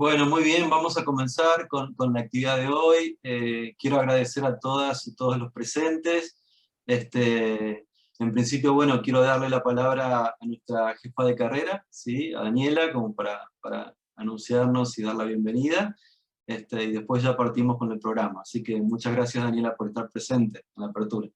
Bueno, muy bien, vamos a comenzar con la actividad de hoy. Quiero agradecer a todas y todos los presentes. En principio, bueno, quiero darle la palabra a nuestra jefa de carrera, ¿sí? A Daniela, como para anunciarnos y dar la bienvenida. Y después ya partimos con el programa. Así que muchas gracias, Daniela, por estar presente en la apertura.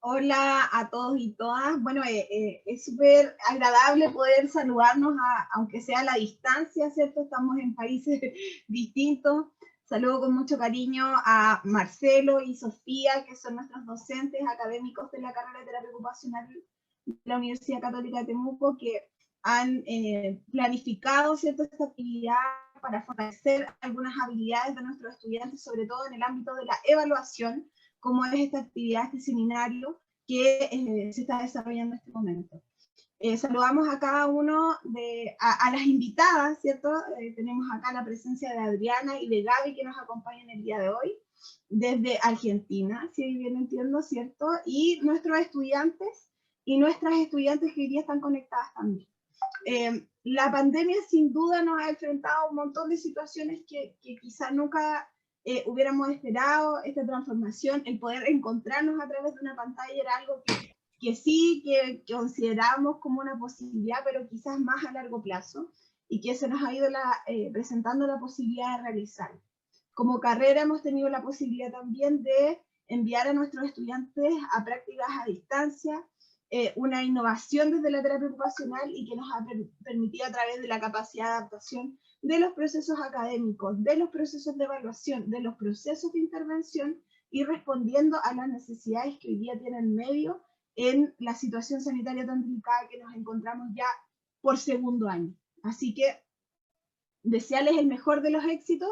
Hola a todos y todas. Bueno, es súper agradable poder saludarnos, aunque sea a la distancia, ¿cierto? Estamos en países distintos. Saludo con mucho cariño a Marcelo y Sofía, que son nuestros docentes académicos de la carrera de terapia ocupacional de la Universidad Católica de Temuco, que han planificado, ¿cierto?, esta actividad para fortalecer algunas habilidades de nuestros estudiantes, sobre todo en el ámbito de la evaluación, como es esta actividad, este seminario que se está desarrollando en este momento. Saludamos a cada uno a las invitadas, ¿cierto? Tenemos acá la presencia de Adriana y de Gaby que nos acompañan el día de hoy, desde Argentina, si bien entiendo, ¿cierto? Y nuestros estudiantes y nuestras estudiantes que hoy día están conectadas también. La pandemia sin duda nos ha enfrentado a un montón de situaciones que quizá nunca hubiéramos esperado. Esta transformación, el poder encontrarnos a través de una pantalla era algo que sí, que consideramos como una posibilidad, pero quizás más a largo plazo, y que se nos ha ido presentando la posibilidad de realizar. Como carrera hemos tenido la posibilidad también de enviar a nuestros estudiantes a prácticas a distancia, una innovación desde la terapia ocupacional y que nos ha permitido a través de la capacidad de adaptación de los procesos académicos, de los procesos de evaluación, de los procesos de intervención, y respondiendo a las necesidades que hoy día tiene el medio en la situación sanitaria tan delicada que nos encontramos ya por segundo año. Así que desearles el mejor de los éxitos,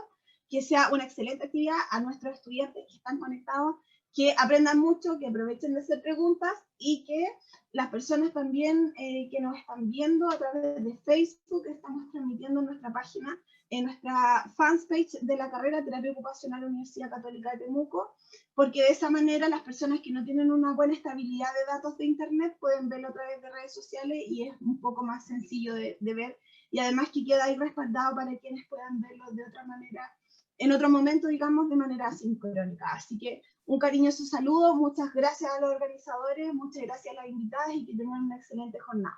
que sea una excelente actividad a nuestros estudiantes que están conectados, que aprendan mucho, que aprovechen de hacer preguntas y que las personas también que nos están viendo a través de Facebook, estamos transmitiendo en nuestra página, en nuestra fanpage de la carrera Terapia Ocupacional Universidad Católica de Temuco, porque de esa manera las personas que no tienen una buena estabilidad de datos de internet pueden verlo a través de redes sociales y es un poco más sencillo de ver, y además que queda ahí respaldado para quienes puedan verlo de otra manera, en otro momento, digamos, de manera asincrónica. Así que un cariñoso saludo, muchas gracias a los organizadores, muchas gracias a las invitadas y que tengan una excelente jornada.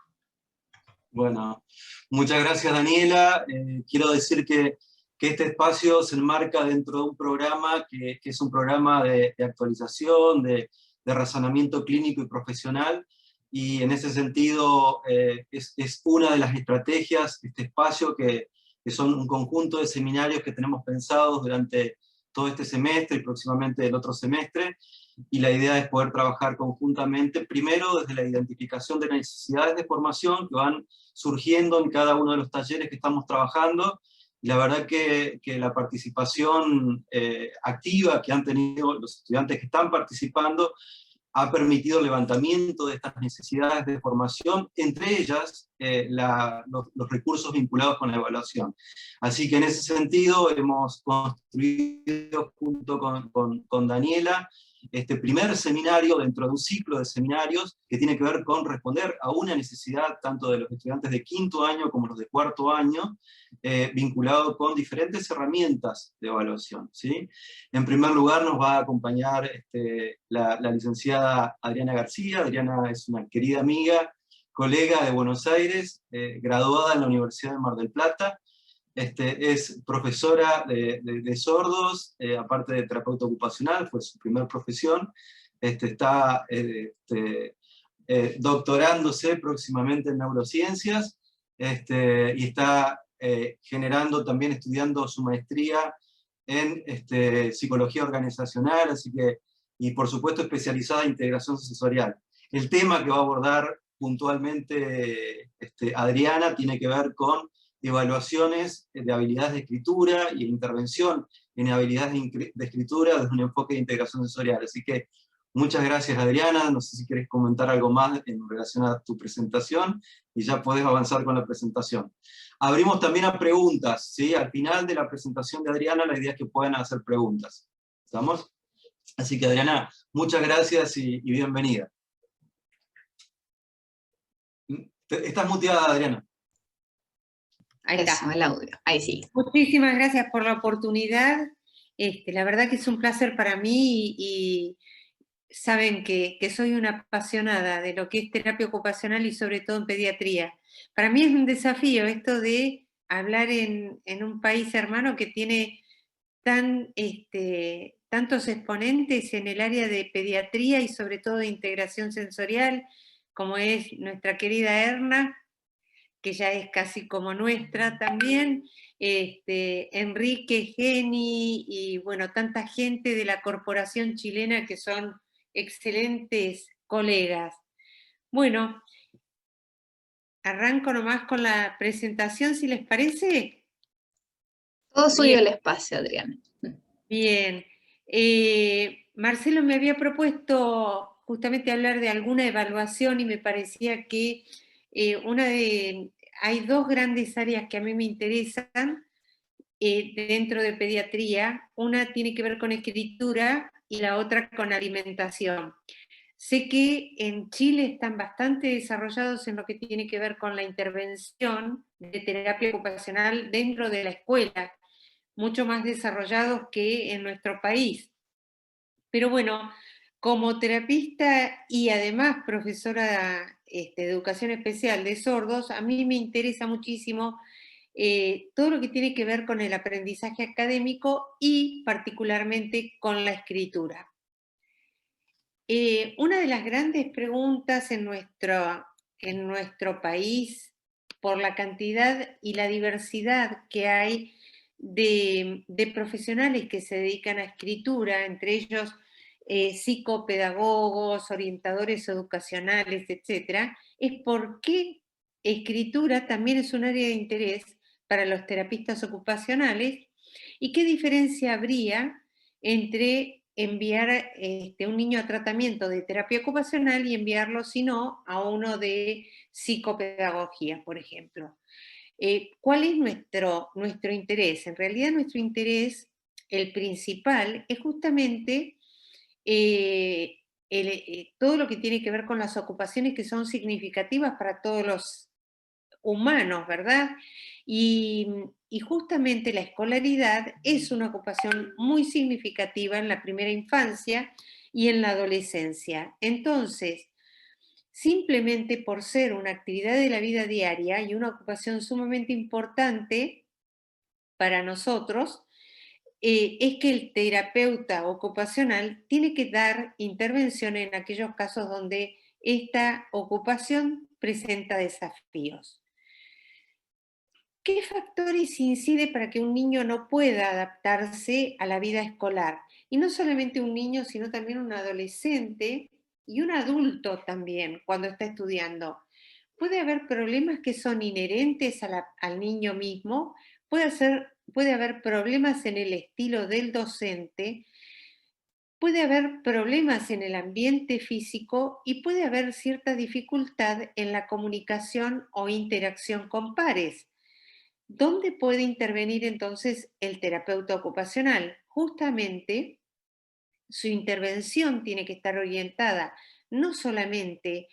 Bueno, muchas gracias, Daniela. Quiero decir que este espacio se enmarca dentro de un programa que es un programa de actualización, de razonamiento clínico y profesional, y en ese sentido es una de las estrategias, este espacio que son un conjunto de seminarios que tenemos pensados durante todo este semestre y próximamente el otro semestre, y la idea es poder trabajar conjuntamente, primero desde la identificación de necesidades de formación que van surgiendo en cada uno de los talleres que estamos trabajando, y la verdad que la participación activa que han tenido los estudiantes que están participando ha permitido el levantamiento de estas necesidades de formación, entre ellas los recursos vinculados con la evaluación. Así que en ese sentido hemos construido junto con Daniela este primer seminario dentro de un ciclo de seminarios que tiene que ver con responder a una necesidad tanto de los estudiantes de quinto año como los de cuarto año, vinculado con diferentes herramientas de evaluación, ¿sí? En primer lugar nos va a acompañar la licenciada Adriana García. Adriana es una querida amiga, colega de Buenos Aires, graduada en la Universidad de Mar del Plata. Es profesora de sordos, aparte de terapeuta ocupacional, fue su primera profesión. Está doctorándose próximamente en neurociencias, y está generando, también estudiando su maestría en psicología organizacional, así que, y por supuesto especializada en integración sensorial. El tema que va a abordar puntualmente Adriana tiene que ver con evaluaciones de habilidades de escritura y intervención en habilidades de escritura desde un enfoque de integración sensorial. Así que muchas gracias, Adriana. No sé si querés comentar algo más en relación a tu presentación, y ya podés avanzar con la presentación. Abrimos también a preguntas, ¿sí? Al final de la presentación de Adriana, la idea es que puedan hacer preguntas. ¿Estamos? Así que, Adriana, muchas gracias y bienvenida. ¿Estás muteada, Adriana? Ahí Eso, está. el audio. Ahí sí. Muchísimas gracias por la oportunidad. La verdad que es un placer para mí y saben que soy una apasionada de lo que es terapia ocupacional y sobre todo en pediatría. Para mí es un desafío esto de hablar en un país hermano que tiene tantos exponentes en el área de pediatría y sobre todo de integración sensorial, como es nuestra querida Erna, que ya es casi como nuestra también, Enrique, Geni y bueno, tanta gente de la corporación chilena que son excelentes colegas. Bueno, arranco nomás con la presentación, si les parece. Todo suyo el espacio, Adriana. Bien. Marcelo me había propuesto justamente hablar de alguna evaluación y me parecía que hay dos grandes áreas que a mí me interesan dentro de pediatría. Una tiene que ver con escritura y la otra con alimentación. Sé que en Chile están bastante desarrollados en lo que tiene que ver con la intervención de terapia ocupacional dentro de la escuela, mucho más desarrollados que en nuestro país. Pero bueno, como terapista y además profesora de educación especial de sordos, a mí me interesa muchísimo todo lo que tiene que ver con el aprendizaje académico y particularmente con la escritura. Una de las grandes preguntas en nuestro país, por la cantidad y la diversidad que hay de profesionales que se dedican a escritura, entre ellos psicopedagogos, orientadores educacionales, etc., es por qué escritura también es un área de interés para los terapistas ocupacionales y qué diferencia habría entre enviar un niño a tratamiento de terapia ocupacional y enviarlo, si no, a uno de psicopedagogía, por ejemplo. ¿Cuál es nuestro interés? En realidad nuestro interés, el principal, es justamente todo lo que tiene que ver con las ocupaciones que son significativas para todos los humanos, ¿verdad? Y justamente la escolaridad es una ocupación muy significativa en la primera infancia y en la adolescencia. Entonces, simplemente por ser una actividad de la vida diaria y una ocupación sumamente importante para nosotros, es que el terapeuta ocupacional tiene que dar intervención en aquellos casos donde esta ocupación presenta desafíos. ¿Qué factores incide para que un niño no pueda adaptarse a la vida escolar? Y no solamente un niño, sino también un adolescente y un adulto también cuando está estudiando. Puede haber problemas que son inherentes al niño mismo, puede haber problemas en el estilo del docente, puede haber problemas en el ambiente físico y puede haber cierta dificultad en la comunicación o interacción con pares. ¿Dónde puede intervenir entonces el terapeuta ocupacional? Justamente su intervención tiene que estar orientada no solamente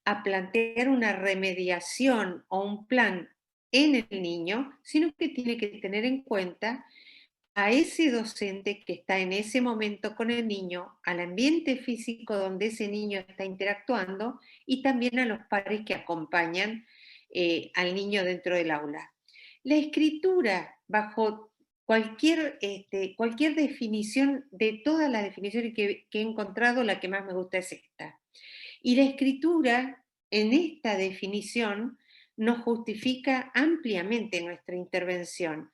a plantear una remediación o un plan en el niño, sino que tiene que tener en cuenta a ese docente que está en ese momento con el niño, al ambiente físico donde ese niño está interactuando y también a los padres que acompañan al niño dentro del aula. La escritura, bajo cualquier definición, de todas las definiciones que he encontrado, la que más me gusta es esta. Y la escritura, en esta definición, nos justifica ampliamente nuestra intervención.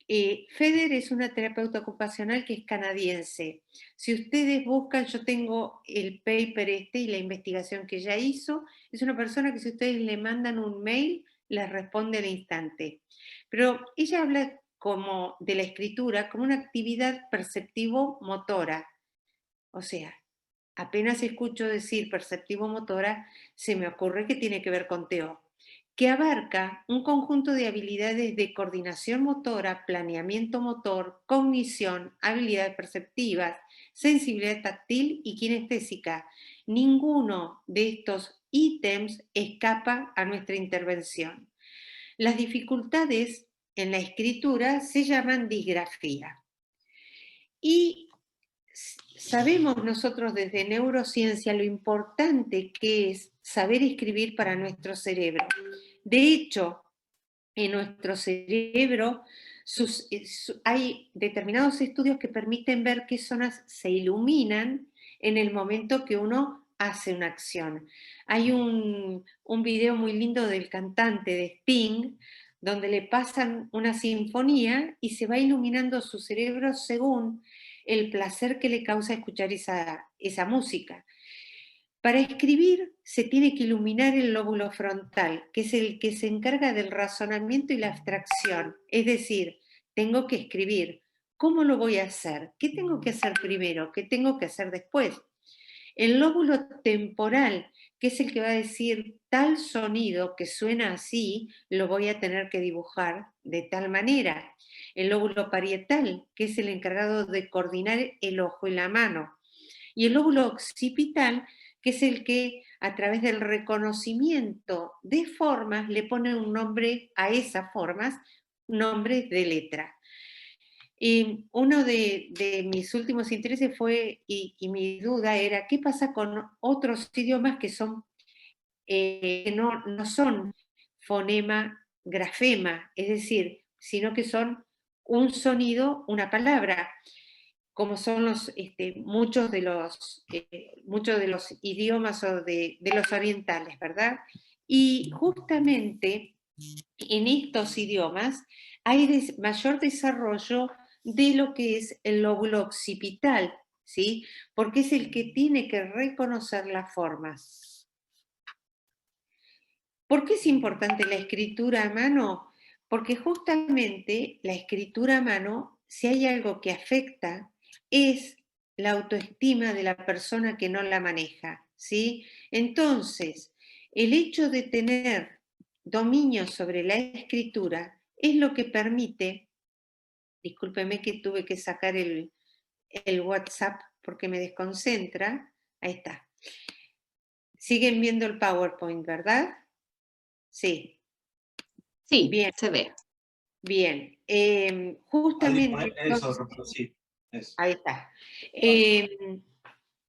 Feder es una terapeuta ocupacional que es canadiense. Si ustedes buscan, yo tengo el paper y la investigación que ella hizo. Es una persona que si ustedes le mandan un mail, les responde al instante. Pero ella habla como de la escritura como una actividad perceptivo-motora. O sea, apenas escucho decir perceptivo-motora, se me ocurre que tiene que ver con TO, que abarca un conjunto de habilidades de coordinación motora, planeamiento motor, cognición, habilidades perceptivas, sensibilidad táctil y kinestésica. Ninguno de estos ítems escapa a nuestra intervención. Las dificultades en la escritura se llaman disgrafía. Y sabemos nosotros desde neurociencia lo importante que es saber escribir para nuestro cerebro. De hecho, en nuestro cerebro hay determinados estudios que permiten ver qué zonas se iluminan en el momento que uno hace una acción. Hay un video muy lindo del cantante de Sting, donde le pasan una sinfonía y se va iluminando su cerebro según el placer que le causa escuchar esa música. Para escribir se tiene que iluminar el lóbulo frontal, que es el que se encarga del razonamiento y la abstracción. Es decir, tengo que escribir. ¿Cómo lo voy a hacer? ¿Qué tengo que hacer primero? ¿Qué tengo que hacer después? El lóbulo temporal, que es el que va a decir tal sonido que suena así, lo voy a tener que dibujar de tal manera. El lóbulo parietal, que es el encargado de coordinar el ojo y la mano. Y el lóbulo occipital, que es el que a través del reconocimiento de formas le pone un nombre a esas formas, nombres de letra. Uno de mis últimos intereses fue, y mi duda era, ¿qué pasa con otros idiomas que son, no son fonema, grafema, es decir, sino que son un sonido, una palabra, como son muchos de los idiomas o de los orientales, ¿verdad? Y justamente en estos idiomas hay mayor desarrollo de lo que es el lóbulo occipital, ¿sí? Porque es el que tiene que reconocer las formas. ¿Por qué es importante la escritura a mano? Porque justamente la escritura a mano, si hay algo que afecta, es la autoestima de la persona que no la maneja, ¿sí? Entonces, el hecho de tener dominio sobre la escritura es lo que permite, discúlpeme que tuve que sacar el WhatsApp porque me desconcentra, ahí está. Siguen viendo el PowerPoint, ¿verdad? Sí. Sí, Bien. se ve. Bien. Justamente... Eso, sí. Eso. Ahí está.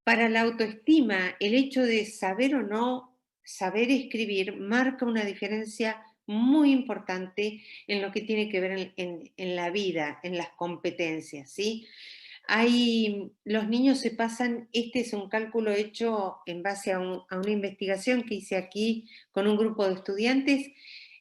Para la autoestima, el hecho de saber o no saber escribir marca una diferencia muy importante en lo que tiene que ver en la vida, en las competencias, ¿sí? Los niños se pasan, este es un cálculo hecho en base a una investigación que hice aquí con un grupo de estudiantes.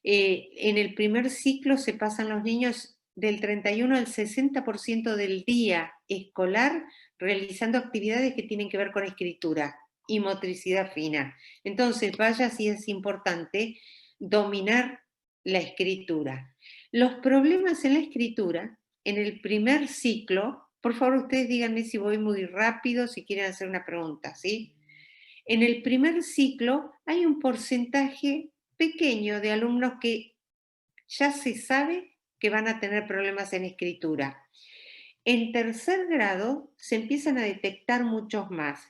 En el primer ciclo se pasan los niños del 31 al 60% del día escolar realizando actividades que tienen que ver con escritura y motricidad fina. Entonces, vaya si es importante dominar la escritura. Los problemas en la escritura, en el primer ciclo, por favor ustedes díganme si voy muy rápido, si quieren hacer una pregunta, ¿sí? En el primer ciclo hay un porcentaje pequeño de alumnos que ya se sabe que van a tener problemas en escritura. En tercer grado se empiezan a detectar muchos más,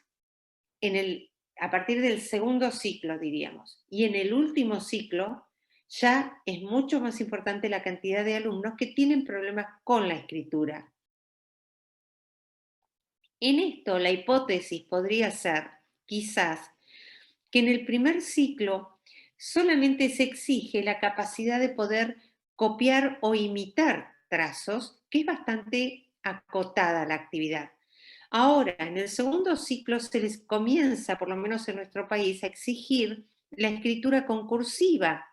a partir del segundo ciclo, diríamos. Y en el último ciclo ya es mucho más importante la cantidad de alumnos que tienen problemas con la escritura. En esto, la hipótesis podría ser, quizás, que en el primer ciclo solamente se exige la capacidad de poder copiar o imitar trazos, que es bastante acotada la actividad. Ahora, en el segundo ciclo se les comienza, por lo menos en nuestro país, a exigir la escritura concursiva.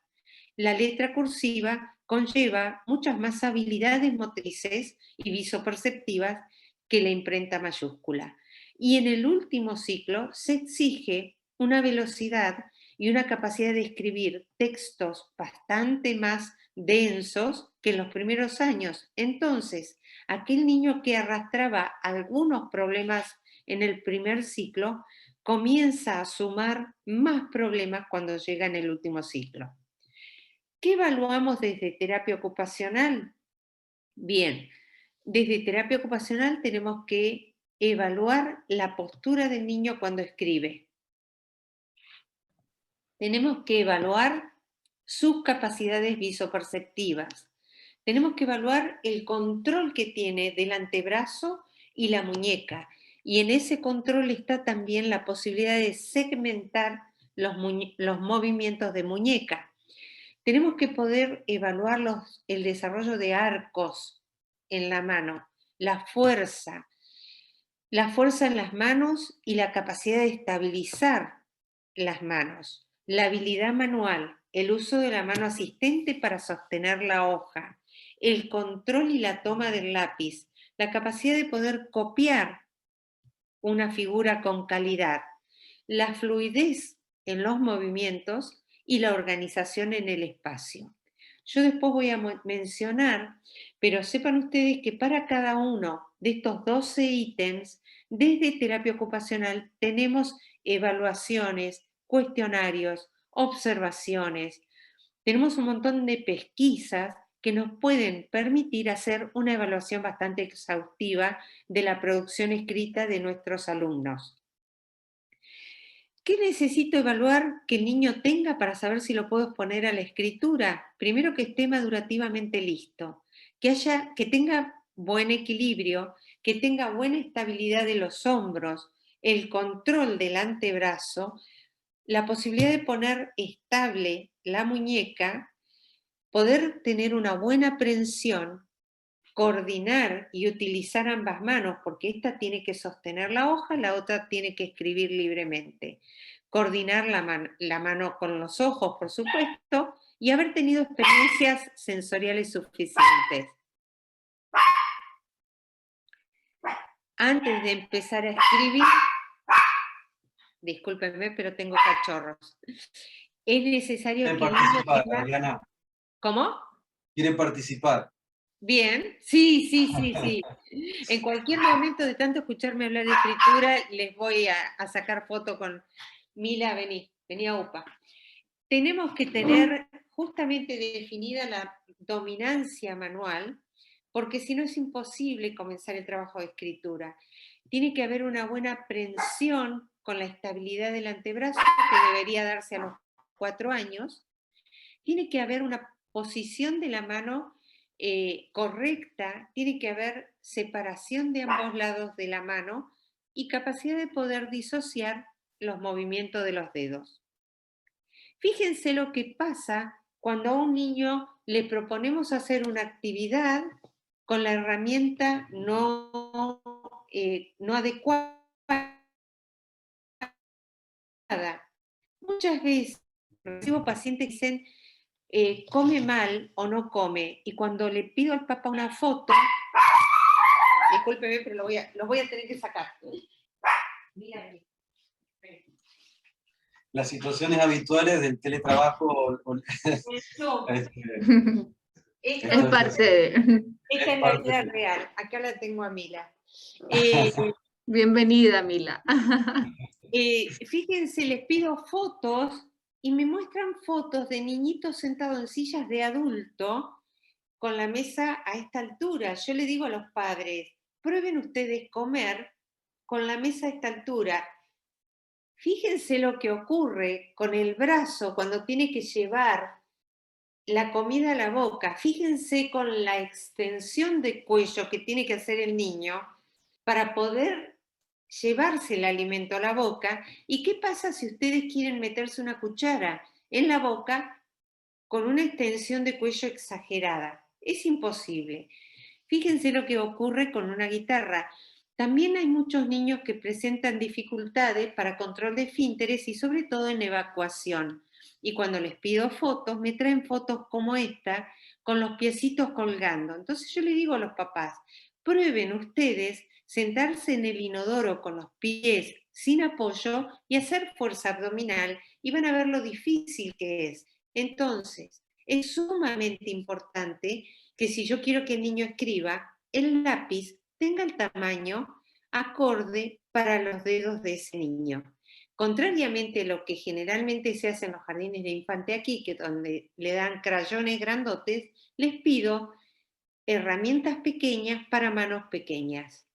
La letra cursiva conlleva muchas más habilidades motrices y visoperceptivas que la imprenta mayúscula. Y en el último ciclo se exige una velocidad y una capacidad de escribir textos bastante más densos que en los primeros años. Entonces, aquel niño que arrastraba algunos problemas en el primer ciclo comienza a sumar más problemas cuando llega en el último ciclo. ¿Qué evaluamos desde terapia ocupacional? Bien, desde terapia ocupacional tenemos que evaluar la postura del niño cuando escribe. Tenemos que evaluar sus capacidades visoperceptivas. Tenemos que evaluar el control que tiene del antebrazo y la muñeca. Y en ese control está también la posibilidad de segmentar los movimientos de muñeca. Tenemos que poder evaluar el desarrollo de arcos en la mano, la fuerza en las manos y la capacidad de estabilizar las manos, la habilidad manual, el uso de la mano asistente para sostener la hoja, el control y la toma del lápiz, la capacidad de poder copiar una figura con calidad, la fluidez en los movimientos y la organización en el espacio. Yo después voy a mencionar, pero sepan ustedes que para cada uno de estos 12 ítems, desde terapia ocupacional tenemos evaluaciones, cuestionarios, observaciones. Tenemos un montón de pesquisas que nos pueden permitir hacer una evaluación bastante exhaustiva de la producción escrita de nuestros alumnos. ¿Qué necesito evaluar que el niño tenga para saber si lo puedo exponer a la escritura? Primero, que esté madurativamente listo, que tenga buen equilibrio, que tenga buena estabilidad de los hombros, el control del antebrazo, la posibilidad de poner estable la muñeca, poder tener una buena prensión, coordinar y utilizar ambas manos, porque esta tiene que sostener la hoja, la otra tiene que escribir libremente. Coordinar la mano con los ojos, por supuesto, y haber tenido experiencias sensoriales suficientes. Antes de empezar a escribir, discúlpenme, pero tengo cachorros. Es necesario que el niño tenga... Adriana. ¿Cómo? ¿Quieren participar? Bien, sí. En cualquier momento de tanto escucharme hablar de escritura, les voy a sacar foto con Mila, vení a UPA. Tenemos que tener justamente definida la dominancia manual, porque si no es imposible comenzar el trabajo de escritura. Tiene que haber una buena prensión con la estabilidad del antebrazo, que debería darse a los 4 años. Tiene que haber una posición de la mano correcta, tiene que haber separación de ambos lados de la mano y capacidad de poder disociar los movimientos de los dedos. Fíjense lo que pasa cuando a un niño le proponemos hacer una actividad con la herramienta no adecuada. Muchas veces recibo pacientes que dicen come mal o no come, y cuando le pido al papá una foto, discúlpeme, pero los voy a tener que sacar. Mira. Las situaciones habituales del teletrabajo. Es parte de... Esta es la vida real. Acá la tengo a Mila. Bienvenida, Mila. Fíjense, les pido fotos y me muestran fotos de niñitos sentados en sillas de adulto con la mesa a esta altura. Yo le digo a los padres, prueben ustedes comer con la mesa a esta altura. Fíjense lo que ocurre con el brazo cuando tiene que llevar la comida a la boca. Fíjense con la extensión de cuello que tiene que hacer el niño para poder llevarse el alimento a la boca. ¿Y qué pasa si ustedes quieren meterse una cuchara en la boca con una extensión de cuello exagerada? Es imposible. Fíjense lo que ocurre con una guitarra. También hay muchos niños que presentan dificultades para control de esfínteres y sobre todo en evacuación. Y cuando les pido fotos, me traen fotos como esta, con los piecitos colgando. Entonces yo le digo a los papás, prueben ustedes sentarse en el inodoro con los pies sin apoyo y hacer fuerza abdominal y van a ver lo difícil que es. Entonces, es sumamente importante que si yo quiero que el niño escriba, el lápiz tenga el tamaño acorde para los dedos de ese niño. Contrariamente a lo que generalmente se hace en los jardines de infante aquí, que donde le dan crayones grandotes, les pido herramientas pequeñas para manos pequeñas.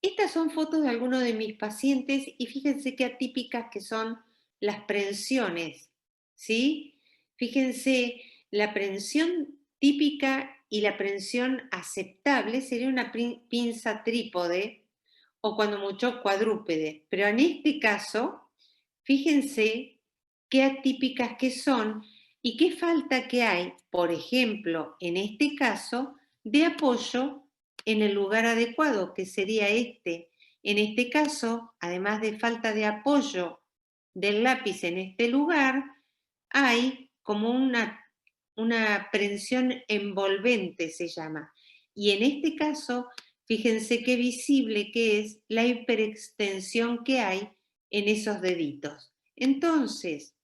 Estas son fotos de algunos de mis pacientes y fíjense qué atípicas que son las prensiones, ¿sí? fíjense, la aprehensión típica y la aprehensión aceptable sería una pinza trípode o cuando mucho cuadrúpede. Pero en este caso, fíjense qué atípicas que son y qué falta que hay, por ejemplo, en este caso, de apoyo en el lugar adecuado, que sería este. En este caso, además de falta de apoyo del lápiz en este lugar, hay como una prensión envolvente, se llama. Y en este caso, fíjense qué visible que es la hiperextensión que hay en esos deditos. Entonces,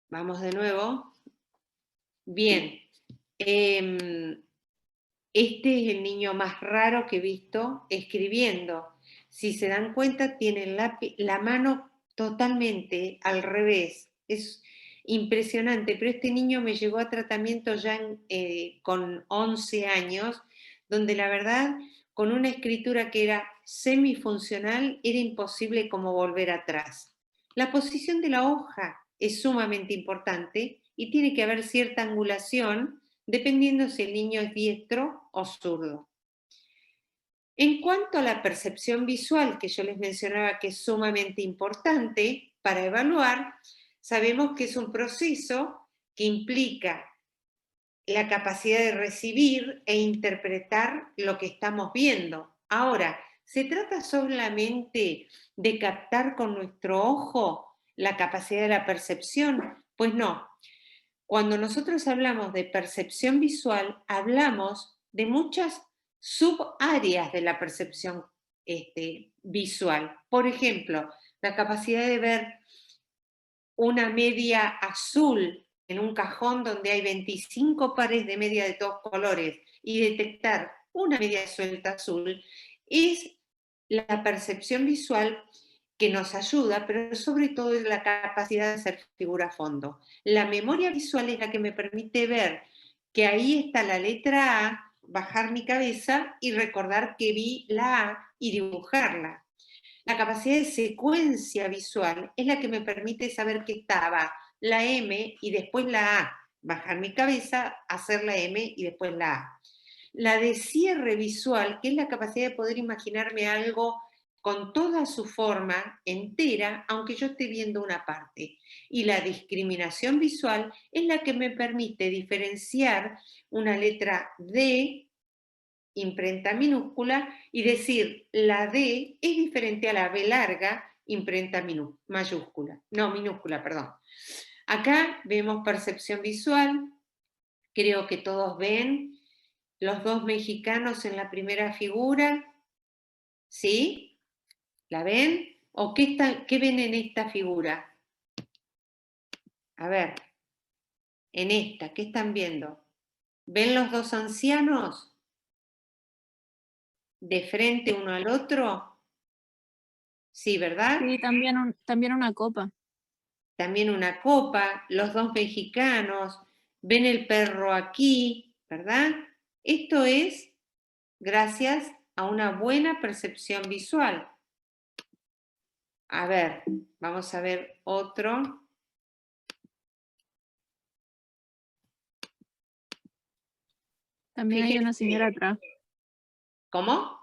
vamos de nuevo. Bien. Este es el niño más raro que he visto escribiendo. Si se dan cuenta, tiene la mano totalmente al revés. Es impresionante, pero este niño me llegó a tratamiento ya con 11 años, donde la verdad, con una escritura que era semifuncional, era imposible como volver atrás. La posición de la hoja es sumamente importante y tiene que haber cierta angulación, dependiendo si el niño es diestro o zurdo. En cuanto a la percepción visual, que yo les mencionaba que es sumamente importante para evaluar, sabemos que es un proceso que implica la capacidad de recibir e interpretar lo que estamos viendo. Ahora, ¿se trata solamente de captar con nuestro ojo la capacidad de la percepción? Pues no. Cuando nosotros hablamos de percepción visual, hablamos de muchas subáreas de la percepción visual. Por ejemplo, la capacidad de ver una media azul en un cajón donde hay 25 pares de media de todos colores y detectar una media suelta azul, es la percepción visual que nos ayuda, pero sobre todo es la capacidad de hacer figura a fondo. La memoria visual es la que me permite ver que ahí está la letra A, bajar mi cabeza y recordar que vi la A y dibujarla. La capacidad de secuencia visual es la que me permite saber que estaba la M y después la A, bajar mi cabeza, hacer la M y después la A. La de cierre visual, que es la capacidad de poder imaginarme algo con toda su forma entera, aunque yo esté viendo una parte. Y la discriminación visual es la que me permite diferenciar una letra D, imprenta minúscula, y decir la D es diferente a la B larga, imprenta mayúscula. No, minúscula, perdón. Acá vemos percepción visual. Creo que todos ven los dos mexicanos en la primera figura. ¿Sí? ¿La ven? ¿O qué ven en esta figura? A ver, en esta, ¿qué están viendo? ¿Ven los dos ancianos de frente uno al otro? Sí, ¿verdad? Sí, también una copa. También una copa, los dos mexicanos, ven el perro aquí, ¿verdad? Esto es gracias a una buena percepción visual. A ver, vamos a ver otro. También hay una señora atrás. ¿Cómo?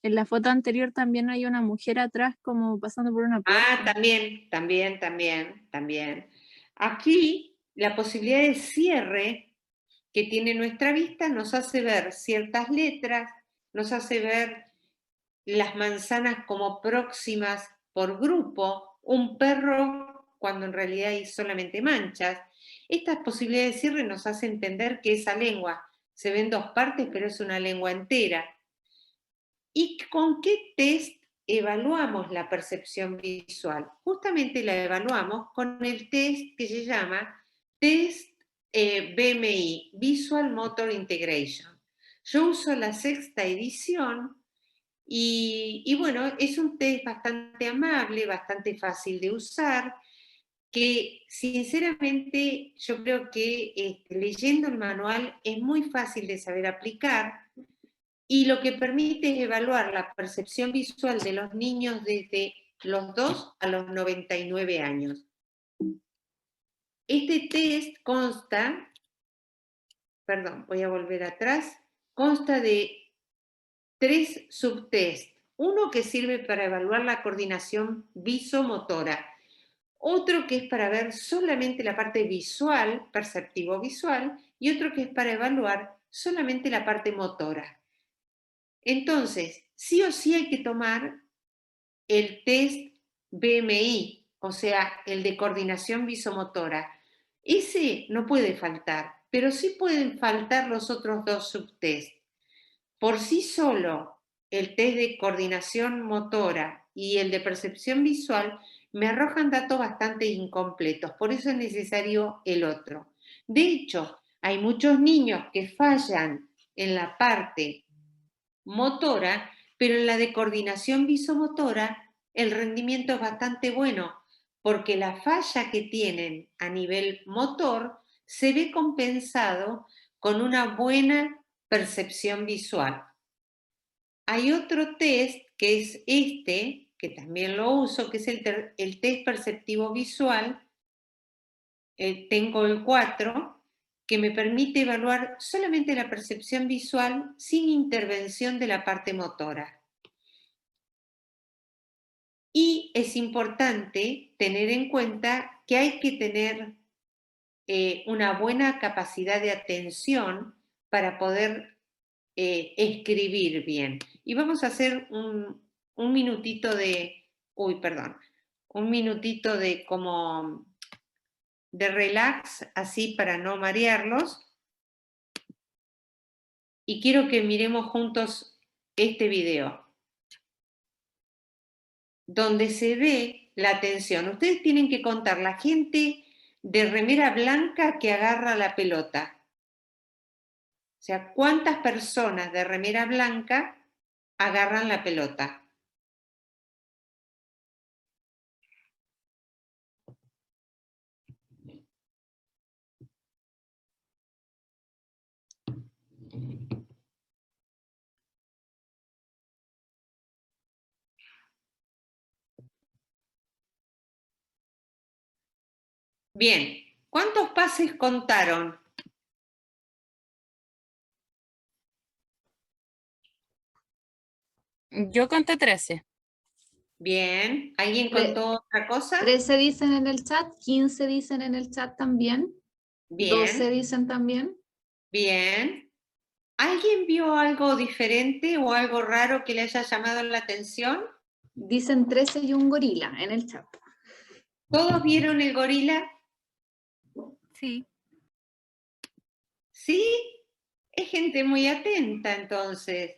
En la foto anterior también hay una mujer atrás como pasando por una puerta. Ah, también. Aquí la posibilidad de cierre que tiene nuestra vista nos hace ver ciertas letras, nos hace ver las manzanas como próximas por grupo, un perro cuando en realidad hay solamente manchas. Estas posibilidades de cierre nos hacen entender que esa lengua se ve en dos partes, pero es una lengua entera. ¿Y con qué test evaluamos la percepción visual? Justamente la evaluamos con el test que se llama test BMI, Visual Motor Integration. Yo uso la 6ª edición y bueno, es un test bastante amable, bastante fácil de usar, que sinceramente yo creo que leyendo el manual es muy fácil de saber aplicar. Y lo que permite es evaluar la percepción visual de los niños desde los dos a los 99 años. Este test consta, perdón, voy a volver atrás, consta de 3 subtests. Uno que sirve para evaluar la coordinación visomotora, otro que es para ver solamente la parte visual, perceptivo-visual, y otro que es para evaluar solamente la parte motora. Entonces, sí o sí hay que tomar el test BMI, o sea, el de coordinación visomotora. Ese no puede faltar, pero sí pueden faltar los otros 2 subtests. Por sí solo, el test de coordinación motora y el de percepción visual me arrojan datos bastante incompletos, por eso es necesario el otro. De hecho, hay muchos niños que fallan en la parte motora, pero en la de coordinación visomotora el rendimiento es bastante bueno, porque la falla que tienen a nivel motor se ve compensado con una buena percepción visual. Hay otro test que es este, que también lo uso, que es el test perceptivo visual. Tengo el 4, que me permite evaluar solamente la percepción visual sin intervención de la parte motora. Y es importante tener en cuenta que hay que tener una buena capacidad de atención para poder escribir bien. Y vamos a hacer un minutito de, un minutito de como de relax, así para no marearlos. Y quiero que miremos juntos este video, donde se ve la atención. Ustedes tienen que contar la gente de remera blanca que agarra la pelota. O sea, ¿cuántas personas de remera blanca agarran la pelota? Bien, ¿cuántos pases contaron? Yo conté 13. Bien, ¿alguien contó otra cosa? 13 dicen en el chat, 15 dicen en el chat también, 12 Bien, dicen también. bien. ¿Alguien vio algo diferente o algo raro que le haya llamado la atención? Dicen 13 y un gorila en el chat. ¿Todos vieron el gorila? Sí. ¿Sí? Es gente muy atenta, entonces.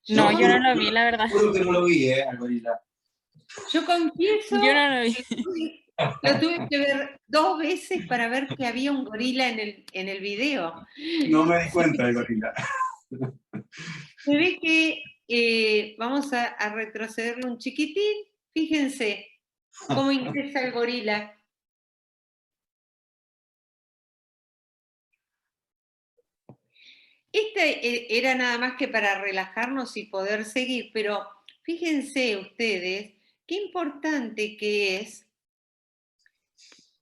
No, Yo yo no lo vi, la verdad. Juro que no lo vi, al gorila. Yo confieso, Yo no lo vi. lo tuve que ver 2 veces para ver que había un gorila en el video. No me di cuenta del gorila. Se ve que vamos a retrocederlo un chiquitín. Fíjense cómo ingresa el gorila. Este era nada más que para relajarnos y poder seguir, pero fíjense ustedes qué importante que es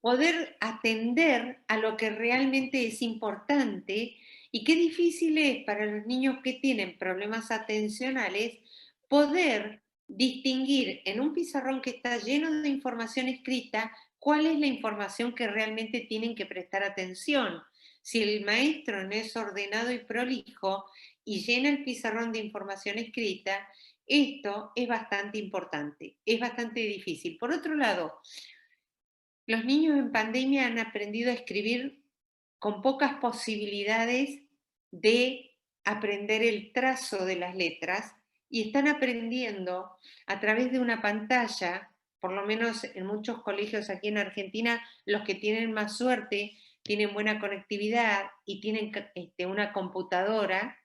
poder atender a lo que realmente es importante y qué difícil es para los niños que tienen problemas atencionales poder distinguir en un pizarrón que está lleno de información escrita cuál es la información que realmente tienen que prestar atención. Si el maestro no es ordenado y prolijo y llena el pizarrón de información escrita, esto es bastante importante, es bastante difícil. Por otro lado, los niños en pandemia han aprendido a escribir con pocas posibilidades de aprender el trazo de las letras y están aprendiendo a través de una pantalla, por lo menos en muchos colegios aquí en Argentina, los que tienen más suerte, tienen buena conectividad y tienen una computadora,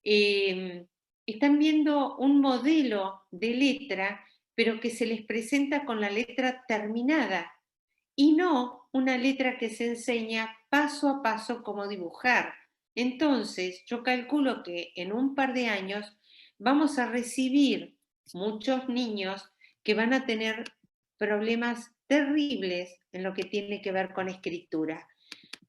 están viendo un modelo de letra, pero que se les presenta con la letra terminada y no una letra que se enseña paso a paso cómo dibujar. Entonces, yo calculo que en un par de años vamos a recibir muchos niños que van a tener problemas terribles en lo que tiene que ver con escritura.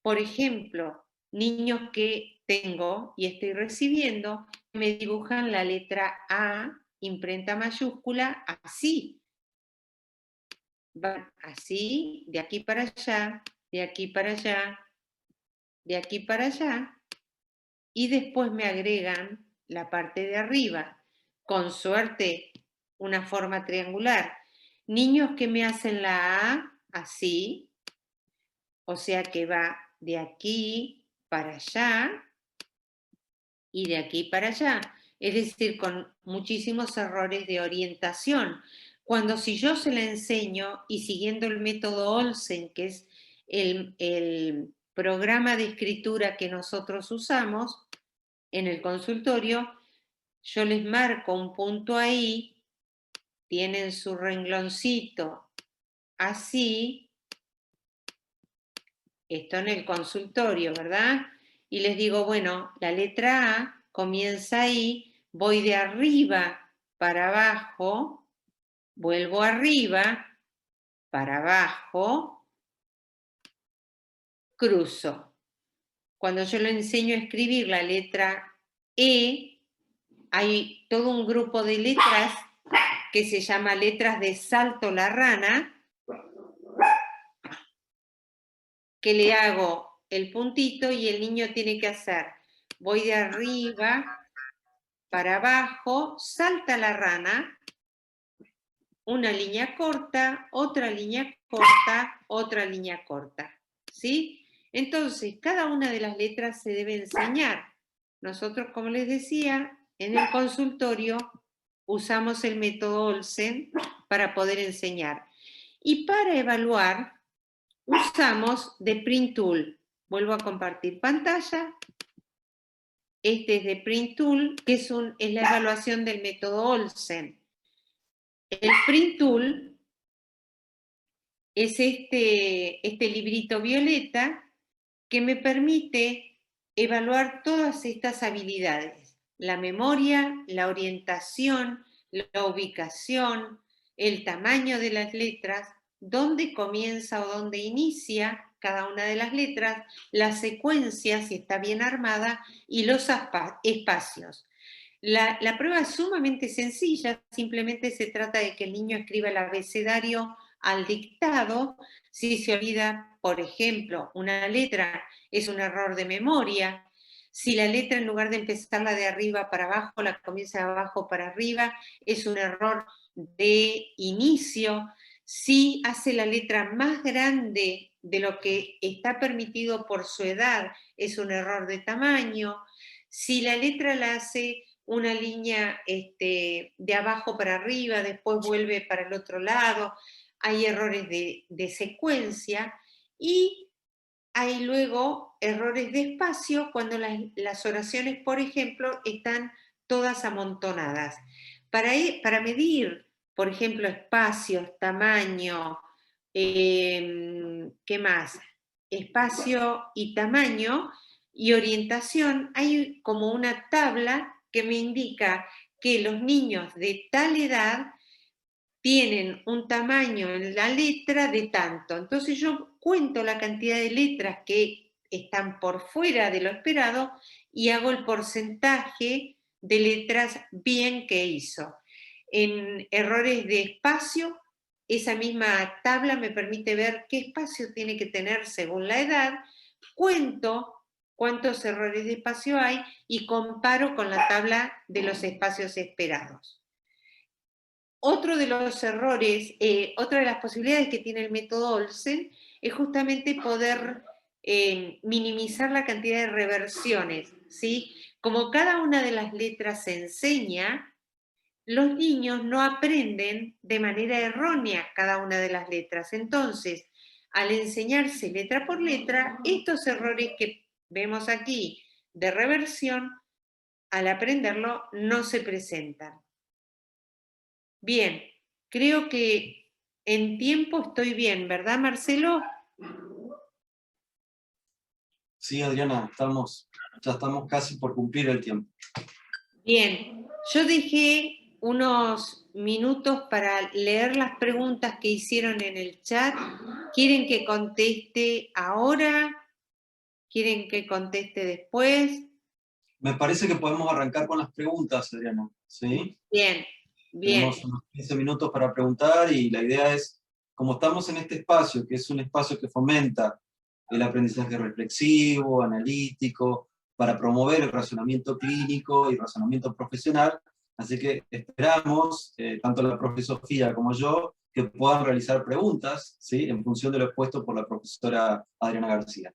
Por ejemplo, niños que tengo y estoy recibiendo, me dibujan la letra A, imprenta mayúscula, así. Van así, de aquí para allá, de aquí para allá, de aquí para allá, y después me agregan la parte de arriba, con suerte una forma triangular. Niños que me hacen la A así, o sea que va de aquí para allá y de aquí para allá, es decir, con muchísimos errores de orientación. Cuando si yo se la enseño y siguiendo el método Olsen, que es el programa de escritura que nosotros usamos en el consultorio, yo les marco un punto ahí, tienen su rengloncito así, esto en el consultorio, ¿verdad? Y les digo, bueno, la letra A comienza ahí, voy de arriba para abajo, vuelvo arriba, para abajo, cruzo. Cuando yo le enseño a escribir la letra E, hay todo un grupo de letras que se llama letras de salto la rana, que le hago el puntito y el niño tiene que hacer, voy de arriba para abajo, salta la rana, una línea corta, otra línea corta, otra línea corta, ¿sí? Entonces, cada una de las letras se debe enseñar. Nosotros, como les decía, en el consultorio usamos el método Olsen para poder enseñar. Y para evaluar, usamos The Print Tool. Vuelvo a compartir pantalla. Este es The Print Tool, que es la evaluación del método Olsen. El Print Tool es este librito violeta que me permite evaluar todas estas habilidades. La memoria, la orientación, la ubicación, el tamaño de las letras, dónde comienza o dónde inicia cada una de las letras, la secuencia, si está bien armada, y los espacios. La prueba es sumamente sencilla, simplemente se trata de que el niño escriba el abecedario al dictado. Si se olvida, por ejemplo, una letra, es un error de memoria. Si la letra, en lugar de empezarla de arriba para abajo, la comienza de abajo para arriba, es un error de inicio. Si hace la letra más grande de lo que está permitido por su edad, es un error de tamaño. Si la letra la hace una línea de abajo para arriba, después vuelve para el otro lado, hay errores de secuencia, y hay luego errores de espacio cuando las oraciones, por ejemplo, están todas amontonadas. Para medir, por ejemplo, espacios, tamaño, ¿qué más? Espacio y tamaño y orientación, hay como una tabla que me indica que los niños de tal edad tienen un tamaño en la letra de tanto. Entonces yo cuento la cantidad de letras que están por fuera de lo esperado y hago el porcentaje de letras bien que hizo. En errores de espacio, esa misma tabla me permite ver qué espacio tiene que tener según la edad, cuento cuántos errores de espacio hay y comparo con la tabla de los espacios esperados. Otro de los errores, otra de las posibilidades que tiene el método Olsen es justamente poder minimizar la cantidad de reversiones, ¿sí? Como cada una de las letras se enseña, los niños no aprenden de manera errónea cada una de las letras. Entonces, al enseñarse letra por letra, estos errores que vemos aquí de reversión, al aprenderlo, no se presentan. Bien, creo que en tiempo estoy bien, ¿verdad, Marcelo? Sí, Adriana, ya estamos casi por cumplir el tiempo. Bien, Yo dejé unos minutos para leer las preguntas que hicieron en el chat. ¿Quieren que conteste ahora? ¿Quieren que conteste después? Me parece que podemos arrancar con las preguntas, Adriana, ¿sí? Bien, bien. Tenemos unos 15 minutos para preguntar y la idea es, como estamos en este espacio, que es un espacio que fomenta el aprendizaje reflexivo, analítico, para promover el razonamiento clínico y razonamiento profesional, así que esperamos, tanto la profe Sofía como yo, que puedan realizar preguntas, ¿sí? En función de lo expuesto por la profesora Adriana García.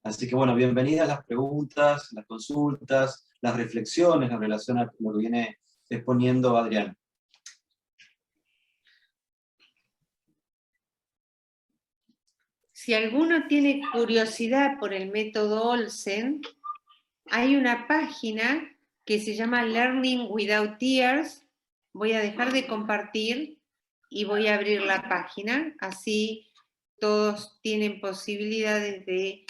Así que bueno, bienvenidas las preguntas, las consultas, las reflexiones en relación a lo que viene exponiendo Adriana. Si alguno tiene curiosidad por el método Olsen, hay una página que se llama Learning Without Tears. Voy a dejar de compartir y voy a abrir la página, así todos tienen posibilidades de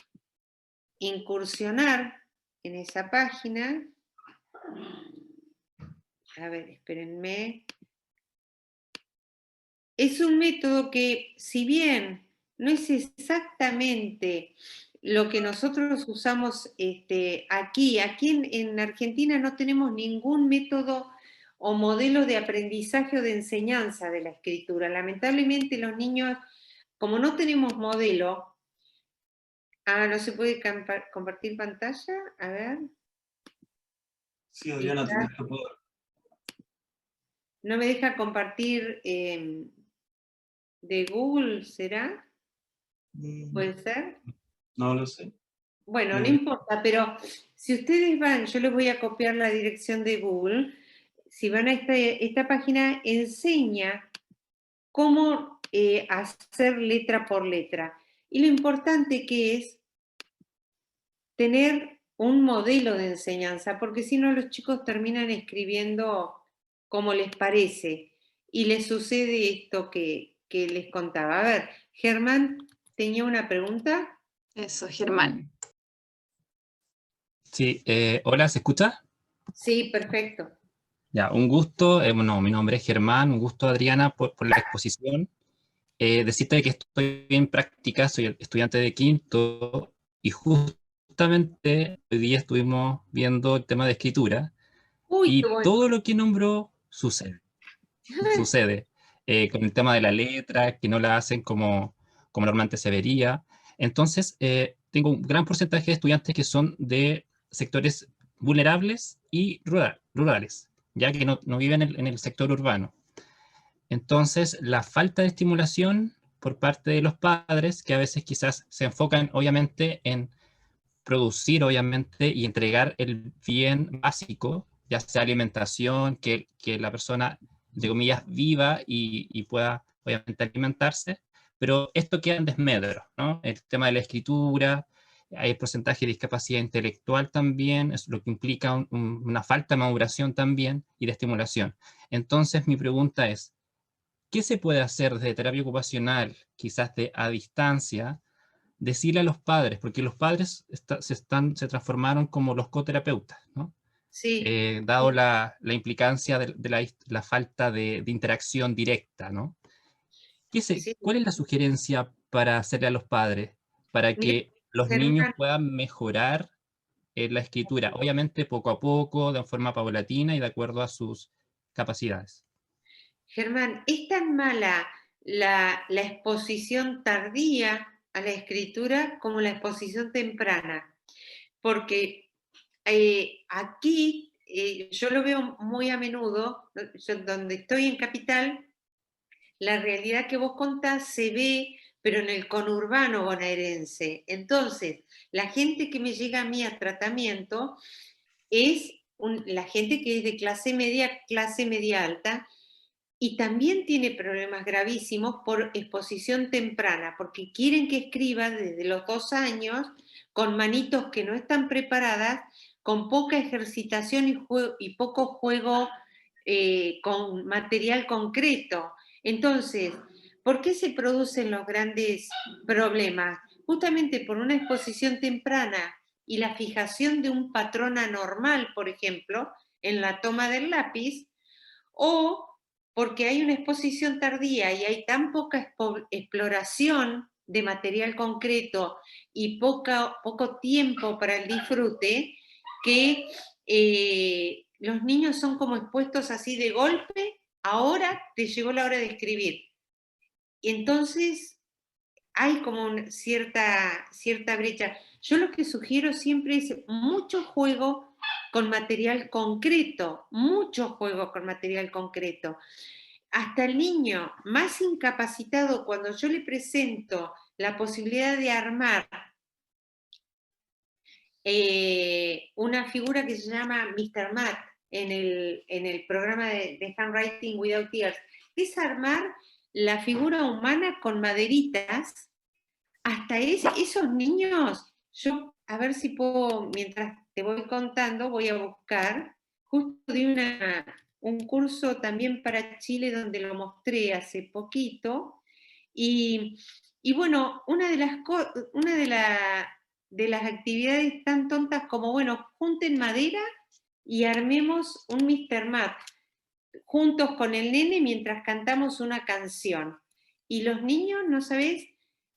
incursionar en esa página. A ver, espérenme. Es un método que, si bien no es exactamente lo que nosotros usamos aquí en Argentina no tenemos ningún método o modelo de aprendizaje o de enseñanza de la escritura. Lamentablemente los niños, como no tenemos modelo, no se puede compartir pantalla, a ver. Sí, Adriana, tenés que poder. No me deja compartir de Google, ¿será? ¿Puede ser? No lo sé. Bueno, no importa, pero si ustedes van, yo les voy a copiar la dirección de Google, si van a esta página, enseña cómo hacer letra por letra. Y lo importante que es tener un modelo de enseñanza, porque si no los chicos terminan escribiendo como les parece, y les sucede esto que les contaba. A ver, Germán tenía una pregunta. Eso, Germán. Sí, hola, ¿se escucha? Sí, perfecto. Ya, un gusto. Bueno, mi nombre es Germán, un gusto, Adriana, por la exposición. Decirte que estoy en práctica, soy estudiante de quinto y justamente hoy día estuvimos viendo el tema de escritura. Uy, Y qué bueno. todo lo que nombró sucede. Sucede. Con el tema de la letra, que no la hacen como normalmente se vería. Entonces, tengo un gran porcentaje de estudiantes que son de sectores vulnerables y rurales, ya que no viven en el sector urbano. Entonces, la falta de estimulación por parte de los padres, que a veces quizás se enfocan obviamente en producir, obviamente, y entregar el bien básico, ya sea alimentación, que la persona, de comillas, viva y pueda, obviamente, alimentarse, pero esto queda en desmedro, ¿no? El tema de la escritura, hay porcentaje de discapacidad intelectual también, es lo que implica una falta de maduración también y de estimulación. Entonces, mi pregunta es, ¿qué se puede hacer desde terapia ocupacional, quizás a distancia, decirle a los padres, porque los padres se transformaron como los coterapeutas, ¿no? Sí. Dado la implicancia de la falta de interacción directa, ¿no? Sí. ¿Cuál es la sugerencia para hacerle a los padres para Mira, que los niños Germán, puedan mejorar la escritura? Obviamente poco a poco, de forma paulatina y de acuerdo a sus capacidades. Germán, ¿es tan mala la exposición tardía a la escritura como la exposición temprana? Porque aquí yo lo veo muy a menudo, yo donde estoy en Capital, la realidad que vos contás se ve, pero en el conurbano bonaerense. Entonces, la gente que me llega a mí a tratamiento es la gente que es de clase media alta, y también tiene problemas gravísimos por exposición temprana, porque quieren que escriba desde los 2 años, con manitos que no están preparadas, con poca ejercitación y poco juego con material concreto. Entonces, ¿por qué se producen los grandes problemas? Justamente por una exposición temprana y la fijación de un patrón anormal, por ejemplo, en la toma del lápiz, o porque hay una exposición tardía y hay tan poca exploración de material concreto y poco tiempo para el disfrute, que los niños son como expuestos así de golpe, ahora te llegó la hora de escribir. Y entonces hay como cierta brecha. Yo lo que sugiero siempre es mucho juego con material concreto, mucho juego con material concreto. Hasta el niño más incapacitado, cuando yo le presento la posibilidad de armar una figura que se llama Mr. Matt en el programa de Handwriting Without Tears, es armar la figura humana con maderitas. Hasta esos niños, yo a ver si puedo, mientras te voy contando, voy a buscar, justo de un curso también para Chile donde lo mostré hace poquito, y bueno, una de las actividades tan tontas como, bueno, junten madera y armemos un Mr. Matt juntos con el nene mientras cantamos una canción. Y los niños, no sabés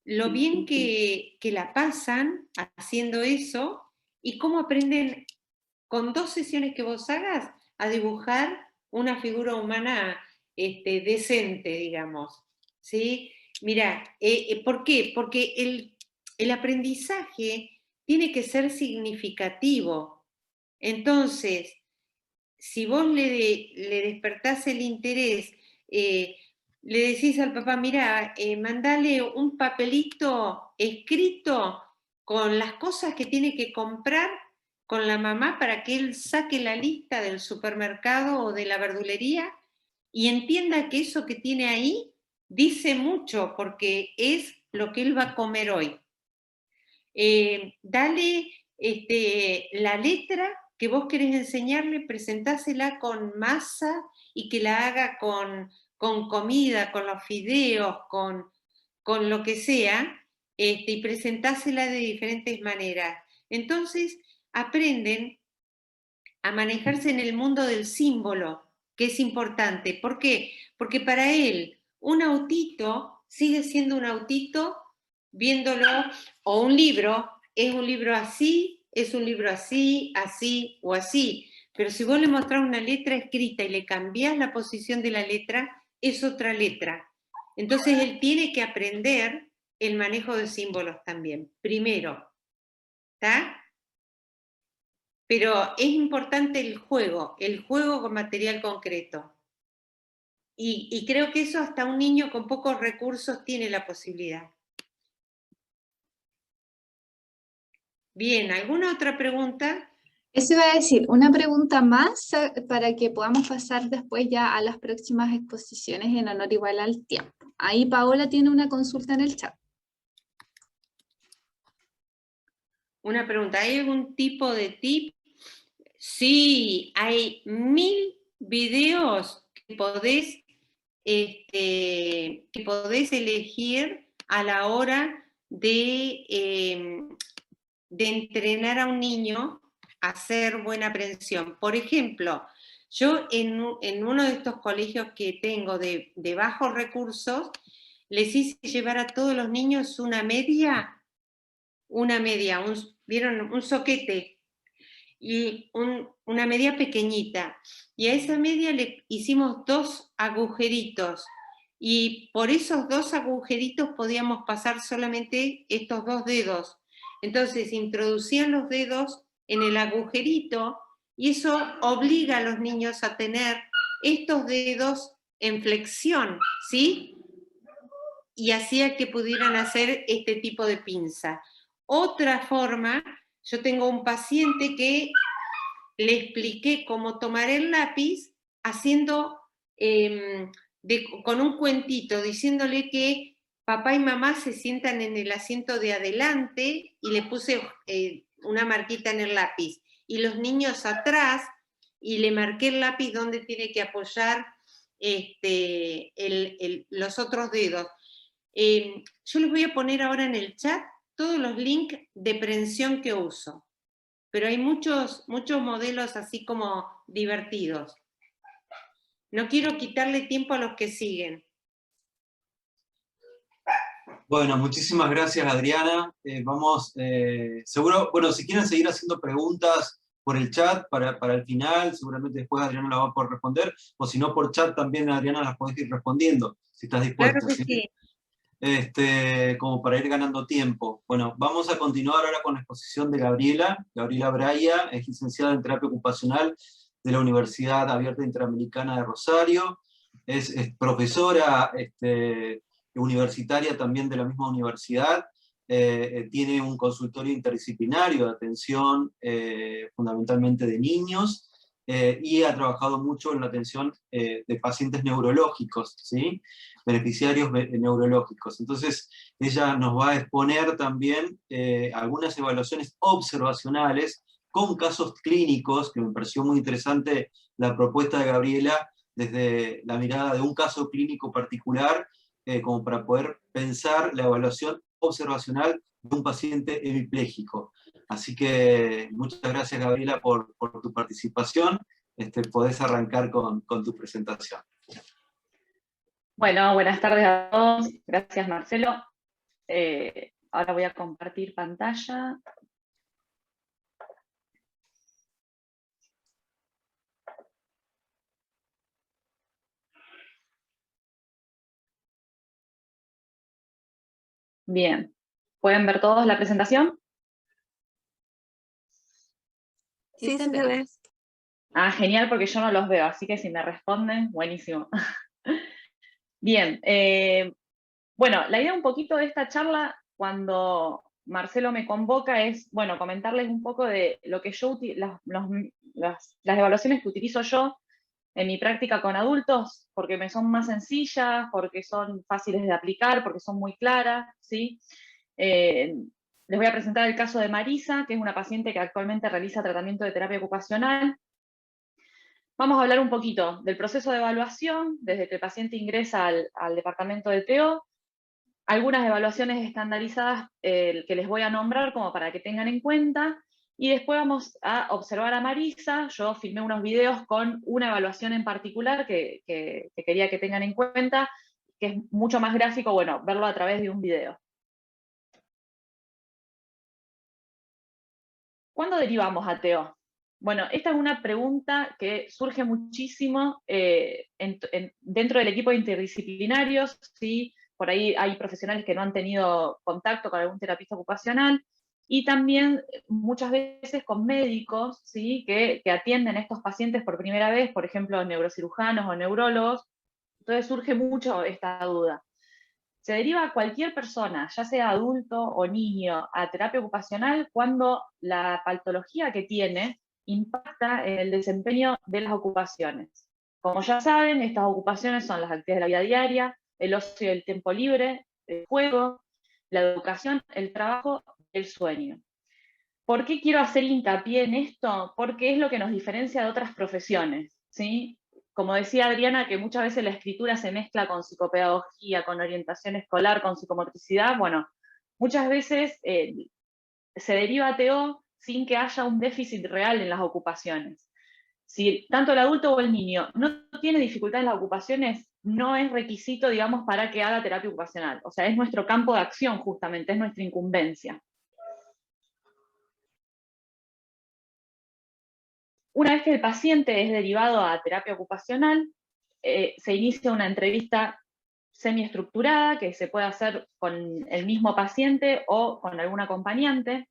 lo bien que la pasan haciendo eso y cómo aprenden con 2 sesiones que vos hagas a dibujar una figura humana decente, digamos. ¿Sí? Mirá, ¿por qué? Porque el aprendizaje tiene que ser significativo. Entonces, si vos le despertás el interés, le decís al papá, mira, mandale un papelito escrito con las cosas que tiene que comprar con la mamá para que él saque la lista del supermercado o de la verdulería y entienda que eso que tiene ahí dice mucho porque es lo que él va a comer hoy. Dale la letra que vos querés enseñarle, presentásela con masa y que la haga con comida, con los fideos, con lo que sea, y presentásela de diferentes maneras. Entonces aprenden a manejarse en el mundo del símbolo, que es importante. ¿Por qué? Porque para él un autito sigue siendo un autito viéndolo, o un libro, es un libro así, es un libro así, así o así. Pero si vos le mostrás una letra escrita y le cambiás la posición de la letra, es otra letra. Entonces él tiene que aprender el manejo de símbolos también, primero. ¿Está? Pero es importante el juego con material concreto. Y creo que eso hasta un niño con pocos recursos tiene la posibilidad. Bien, ¿alguna otra pregunta? Eso iba a decir, una pregunta más para que podamos pasar después ya a las próximas exposiciones en honor igual al tiempo. Ahí Paola tiene una consulta en el chat. Una pregunta, ¿hay algún tipo de tip? Sí, hay 1000 videos que podés elegir a la hora de entrenar a un niño a hacer buena aprensión. Por ejemplo, yo en uno de estos colegios que tengo de bajos recursos, les hice llevar a todos los niños una media, ¿vieron? Un soquete, y una media pequeñita. Y a esa media le hicimos 2 agujeritos. Y por esos 2 agujeritos podíamos pasar solamente estos 2 dedos. Entonces introducían los dedos en el agujerito y eso obliga a los niños a tener estos dedos en flexión, ¿sí? Y hacía que pudieran hacer este tipo de pinza. Otra forma, yo tengo un paciente que le expliqué cómo tomar el lápiz haciendo con un cuentito, diciéndole que papá y mamá se sientan en el asiento de adelante y le puse una marquita en el lápiz y los niños atrás y le marqué el lápiz donde tiene que apoyar los otros dedos. Yo les voy a poner ahora en el chat todos los links de prensión que uso. Pero hay muchos modelos así como divertidos. No quiero quitarle tiempo a los que siguen. Bueno, muchísimas gracias, Adriana. Seguro, bueno, si quieren seguir haciendo preguntas por el chat para el final, seguramente después Adriana la va a poder responder, o si no por chat también Adriana las podés ir respondiendo, si estás dispuesta. Claro que sí. Como para ir ganando tiempo. Bueno, vamos a continuar ahora con la exposición de Gabriela. Gabriela Braya es licenciada en terapia ocupacional de la Universidad Abierta Interamericana de Rosario, es profesora universitaria también de la misma universidad, tiene un consultorio interdisciplinario de atención fundamentalmente de niños, y ha trabajado mucho en la atención de pacientes neurológicos, ¿sí? Beneficiarios neurológicos. Entonces, ella nos va a exponer también algunas evaluaciones observacionales con casos clínicos, que me pareció muy interesante la propuesta de Gabriela, desde la mirada de un caso clínico particular, como para poder pensar la evaluación observacional de un paciente hemipléjico. Así que muchas gracias, Gabriela, por tu participación. Podés arrancar con tu presentación. Bueno, buenas tardes a todos. Gracias, Marcelo. Ahora voy a compartir pantalla. Bien. ¿Pueden ver todos la presentación? Sí, se ve. Ah, genial, porque yo no los veo, así que si me responden, buenísimo. Bien, bueno, la idea un poquito de esta charla, cuando Marcelo me convoca, es, bueno, comentarles un poco de lo que yo, las evaluaciones que utilizo yo en mi práctica con adultos, porque me son más sencillas, porque son fáciles de aplicar, porque son muy claras, ¿sí? Les voy a presentar el caso de Marisa, que es una paciente que actualmente realiza tratamiento de terapia ocupacional. Vamos a hablar un poquito del proceso de evaluación, desde que el paciente ingresa al departamento de TO, algunas evaluaciones estandarizadas que les voy a nombrar como para que tengan en cuenta, y después vamos a observar a Marisa. Yo filmé unos videos con una evaluación en particular que quería que tengan en cuenta, que es mucho más gráfico, bueno, verlo a través de un video. ¿Cuándo derivamos a TO? Bueno, esta es una pregunta que surge muchísimo dentro del equipo de interdisciplinarios, ¿sí? Por ahí hay profesionales que no han tenido contacto con algún terapista ocupacional, y también muchas veces con médicos, ¿sí? que atienden a estos pacientes por primera vez, por ejemplo, neurocirujanos o neurólogos. Entonces surge mucho esta duda. Se deriva a cualquier persona, ya sea adulto o niño, a terapia ocupacional cuando la patología que tiene impacta en el desempeño de las ocupaciones. Como ya saben, estas ocupaciones son las actividades de la vida diaria, el ocio y el tiempo libre, el juego, la educación, el trabajo, el sueño. ¿Por qué quiero hacer hincapié en esto? Porque es lo que nos diferencia de otras profesiones, ¿sí? Como decía Adriana, que muchas veces la escritura se mezcla con psicopedagogía, con orientación escolar, con psicomotricidad. Bueno, muchas veces se deriva a TO sin que haya un déficit real en las ocupaciones. Si tanto el adulto o el niño no tiene dificultad en las ocupaciones, no es requisito, digamos, para que haga terapia ocupacional. O sea, es nuestro campo de acción justamente, es nuestra incumbencia. Una vez que el paciente es derivado a terapia ocupacional, se inicia una entrevista semiestructurada que se puede hacer con el mismo paciente o con algún acompañante.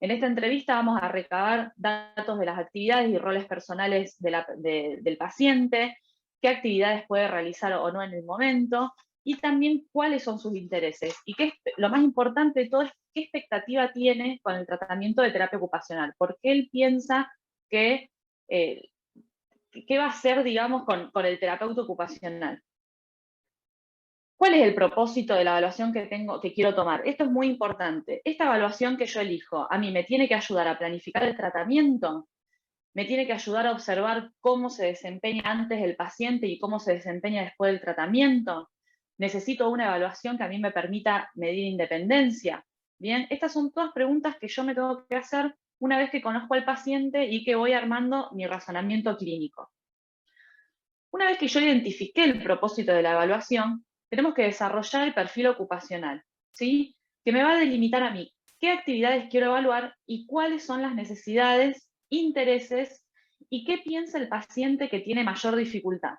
En esta entrevista vamos a recabar datos de las actividades y roles personales del paciente, qué actividades puede realizar o no en el momento, y también cuáles son sus intereses. Y lo más importante de todo es qué expectativa tiene con el tratamiento de terapia ocupacional, por qué él piensa que qué va a hacer, digamos, con el terapeuta ocupacional. ¿Cuál es el propósito de la evaluación que quiero tomar? Esto es muy importante. Esta evaluación que yo elijo, a mí me tiene que ayudar a planificar el tratamiento, me tiene que ayudar a observar cómo se desempeña antes el paciente y cómo se desempeña después del tratamiento. Necesito una evaluación que a mí me permita medir independencia. Bien, estas son todas preguntas que yo me tengo que hacer una vez que conozco al paciente y que voy armando mi razonamiento clínico. Una vez que yo identifiqué el propósito de la evaluación, tenemos que desarrollar el perfil ocupacional, ¿sí? Que me va a delimitar a mí qué actividades quiero evaluar y cuáles son las necesidades, intereses y qué piensa el paciente que tiene mayor dificultad.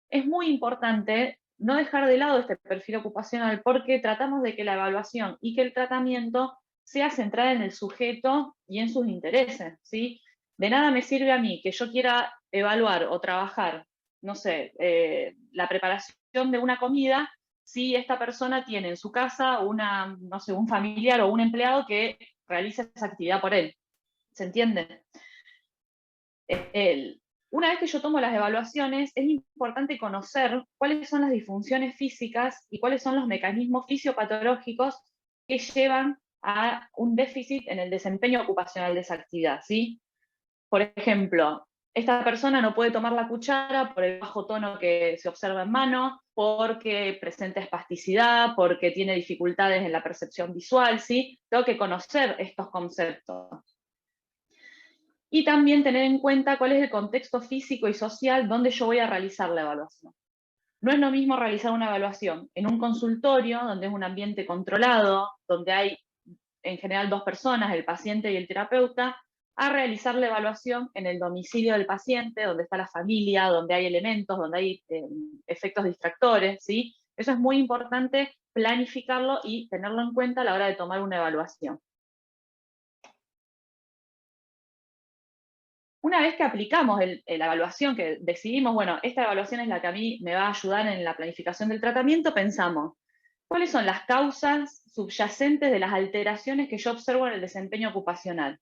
Es muy importante no dejar de lado este perfil ocupacional porque tratamos de que la evaluación y que el tratamiento sea centrada en el sujeto y en sus intereses, ¿sí? De nada me sirve a mí que yo quiera evaluar o trabajar, no sé, la preparación de una comida si esta persona tiene en su casa no sé, un familiar o un empleado que realiza esa actividad por él. ¿Se entiende? Una vez que yo tomo las evaluaciones, es importante conocer cuáles son las disfunciones físicas y cuáles son los mecanismos fisiopatológicos que llevan a un déficit en el desempeño ocupacional de esa actividad, ¿sí? Por ejemplo, esta persona no puede tomar la cuchara por el bajo tono que se observa en mano, porque presenta espasticidad, porque tiene dificultades en la percepción visual, ¿sí? Tengo que conocer estos conceptos. Y también tener en cuenta cuál es el contexto físico y social donde yo voy a realizar la evaluación. No es lo mismo realizar una evaluación en un consultorio, donde es un ambiente controlado, donde hay en general 2 personas, el paciente y el terapeuta, a realizar la evaluación en el domicilio del paciente, donde está la familia, donde hay elementos, donde hay efectos distractores, ¿sí? Eso es muy importante planificarlo y tenerlo en cuenta a la hora de tomar una evaluación. Una vez que aplicamos la evaluación, que decidimos, bueno, esta evaluación es la que a mí me va a ayudar en la planificación del tratamiento, pensamos, ¿cuáles son las causas subyacentes de las alteraciones que yo observo en el desempeño ocupacional?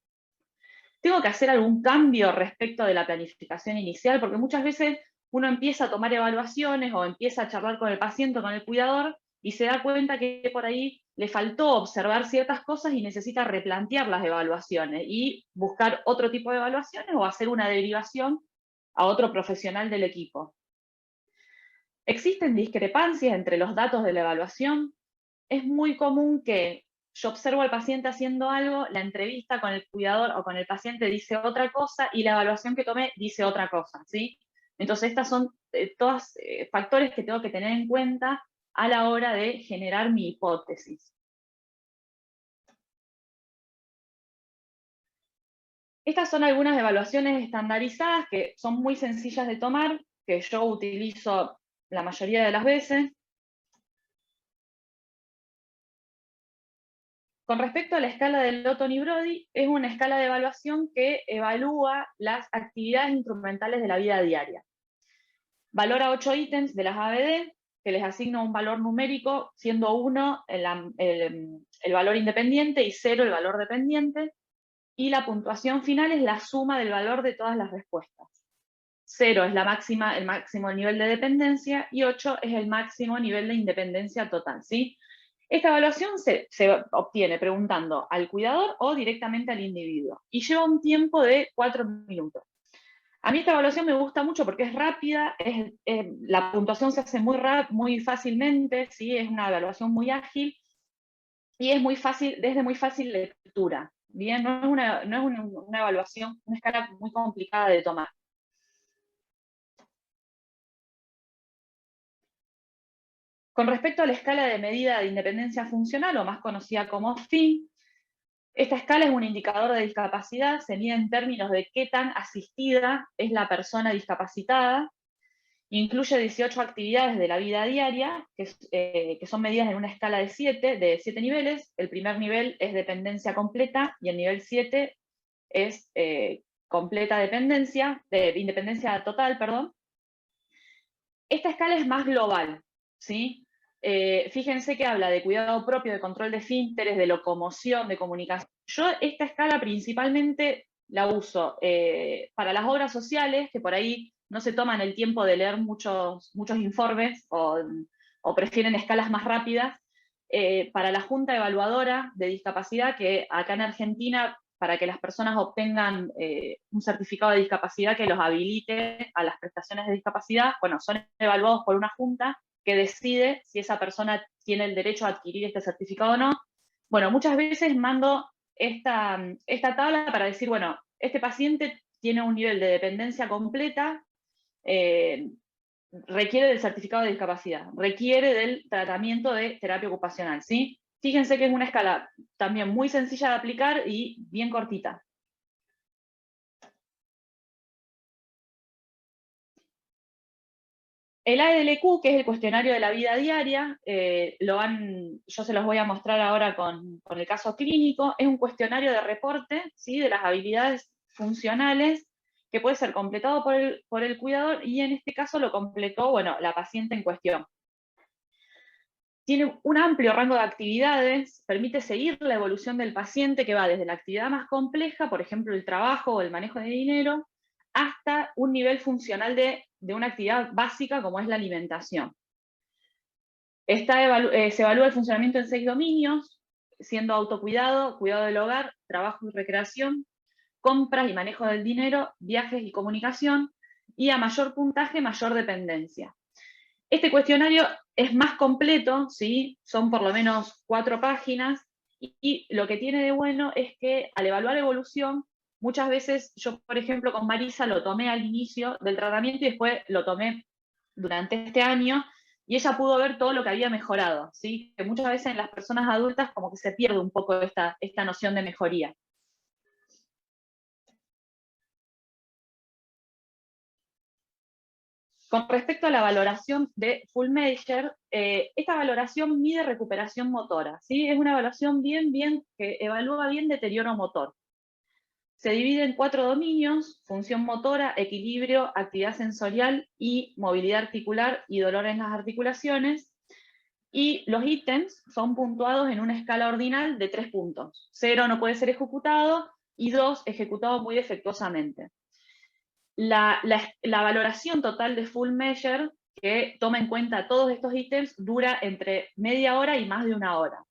¿Tengo que hacer algún cambio respecto de la planificación inicial? Porque muchas veces uno empieza a tomar evaluaciones o empieza a charlar con el paciente o con el cuidador y se da cuenta que por ahí le faltó observar ciertas cosas y necesita replantear las evaluaciones y buscar otro tipo de evaluaciones o hacer una derivación a otro profesional del equipo. ¿Existen discrepancias entre los datos de la evaluación? Es muy común que yo observo al paciente haciendo algo, la entrevista con el cuidador o con el paciente dice otra cosa y la evaluación que tomé dice otra cosa, ¿sí? Entonces, estas son todos factores que tengo que tener en cuenta a la hora de generar mi hipótesis. Estas son algunas evaluaciones estandarizadas que son muy sencillas de tomar, que yo utilizo la mayoría de las veces. Con respecto a la escala de Lawton y Brody, es una escala de evaluación que evalúa las actividades instrumentales de la vida diaria. Valora 8 ítems de las ABD, que les asigna un valor numérico, siendo 1 el valor independiente y 0 el valor dependiente, y la puntuación final es la suma del valor de todas las respuestas. 0 es el máximo nivel de dependencia, y 8 es el máximo nivel de independencia total, ¿sí? Esta evaluación se obtiene preguntando al cuidador o directamente al individuo, y lleva un tiempo de 4 minutos. A mí esta evaluación me gusta mucho porque es rápida, la puntuación se hace muy fácilmente, ¿sí? Es una evaluación muy ágil, y es muy fácil lectura. Bien, no es una evaluación, una escala muy complicada de tomar. Con respecto a la escala de medida de independencia funcional, o más conocida como FIN, esta escala es un indicador de discapacidad, se mide en términos de qué tan asistida es la persona discapacitada, incluye 18 actividades de la vida diaria, que son medidas en una escala de 7 niveles. El primer nivel es dependencia completa, y el nivel 7 es completa dependencia, independencia total, perdón. Esta escala es más global, ¿sí? Fíjense que habla de cuidado propio, de control de esfínteres, de locomoción, de comunicación. Yo esta escala principalmente la uso para las obras sociales, que por ahí no se toman el tiempo de leer muchos informes o prefieren escalas más rápidas. Para la Junta Evaluadora de Discapacidad, que acá en Argentina, para que las personas obtengan un certificado de discapacidad que los habilite a las prestaciones de discapacidad, bueno, son evaluados por una junta que decide si esa persona tiene el derecho a adquirir este certificado o no. Bueno, muchas veces mando esta tabla para decir, bueno, este paciente tiene un nivel de dependencia completa, requiere del certificado de discapacidad, requiere del tratamiento de terapia ocupacional, ¿sí? Fíjense que es una escala también muy sencilla de aplicar y bien cortita. El ADLQ, que es el cuestionario de la vida diaria, yo se los voy a mostrar ahora con el caso clínico, es un cuestionario de reporte, ¿sí?, de las habilidades funcionales, que puede ser completado por el cuidador, y en este caso lo completó, bueno, la paciente en cuestión. Tiene un amplio rango de actividades, permite seguir la evolución del paciente, que va desde la actividad más compleja, por ejemplo el trabajo o el manejo de dinero, hasta un nivel funcional de una actividad básica como es la alimentación. Se evalúa el funcionamiento en 6 dominios, siendo autocuidado, cuidado del hogar, trabajo y recreación, compras y manejo del dinero, viajes y comunicación, y a mayor puntaje, mayor dependencia. Este cuestionario es más completo, ¿sí? Son por lo menos 4 páginas, y lo que tiene de bueno es que al evaluar evolución, muchas veces yo, por ejemplo, con Marisa lo tomé al inicio del tratamiento y después lo tomé durante este año, y ella pudo ver todo lo que había mejorado, ¿sí? Que muchas veces en las personas adultas como que se pierde un poco esta noción de mejoría. Con respecto a la valoración de Full Measure, esta valoración mide recuperación motora, ¿sí? Es una evaluación que evalúa bien deterioro motor. Se divide en 4 dominios: función motora, equilibrio, actividad sensorial y movilidad articular y dolor en las articulaciones. Y los ítems son puntuados en una escala ordinal de 3 puntos. 0 no puede ser ejecutado y 2 ejecutado muy defectuosamente. La valoración total de Full Measure, que toma en cuenta todos estos ítems, dura entre media hora y más de 1 hora.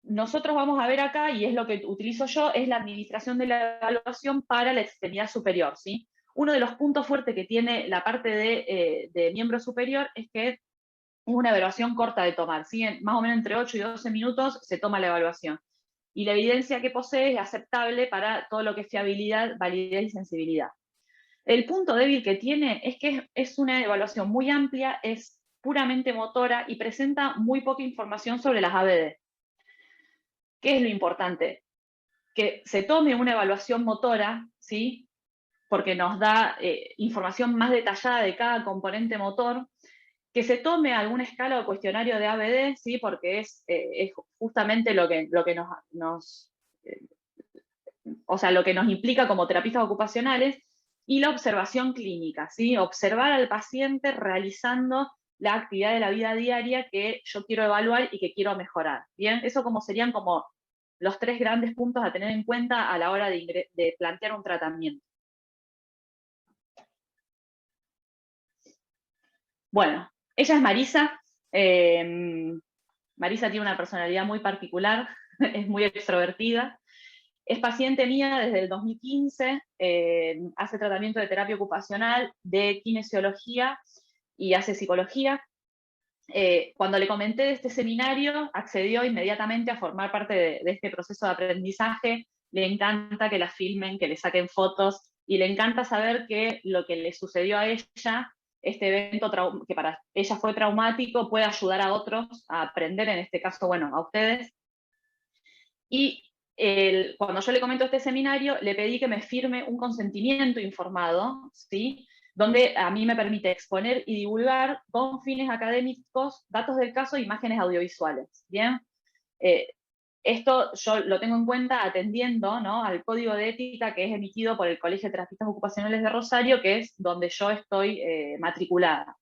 Nosotros vamos a ver acá, y es lo que utilizo yo, es la administración de la evaluación para la extremidad superior, ¿sí? Uno de los puntos fuertes que tiene la parte de miembro superior es que es una evaluación corta de tomar, ¿sí? Más o menos entre 8 y 12 minutos se toma la evaluación. Y la evidencia que posee es aceptable para todo lo que es fiabilidad, validez y sensibilidad. El punto débil que tiene es que es una evaluación muy amplia, es puramente motora y presenta muy poca información sobre las ABD. ¿Qué es lo importante? Que se tome una evaluación motora, ¿sí? Porque nos da información más detallada de cada componente motor, que se tome alguna escala o cuestionario de ABD, ¿sí? Porque es justamente lo que lo que nos implica como terapistas ocupacionales, y la observación clínica, ¿sí? Observar al paciente realizando la actividad de la vida diaria que yo quiero evaluar y que quiero mejorar, ¿bien? Eso serían como los 3 grandes puntos a tener en cuenta a la hora de plantear un tratamiento. Bueno, ella es Marisa. Marisa tiene una personalidad muy particular, es muy extrovertida. Es paciente mía desde el 2015, hace tratamiento de terapia ocupacional, de kinesiología y hace psicología. Cuando le comenté de este seminario, accedió inmediatamente a formar parte de este proceso de aprendizaje. Le encanta que la filmen, que le saquen fotos, y le encanta saber que lo que le sucedió a ella, este evento que para ella fue traumático, puede ayudar a otros a aprender, en este caso, bueno, a ustedes. Y cuando yo le comento este seminario, le pedí que me firme un consentimiento informado, ¿sí? Donde a mí me permite exponer y divulgar con fines académicos datos del caso e imágenes audiovisuales, ¿bien? Esto yo lo tengo en cuenta atendiendo, ¿no?, al código de ética que es emitido por el Colegio de Terapistas Ocupacionales de Rosario, que es donde yo estoy matriculada.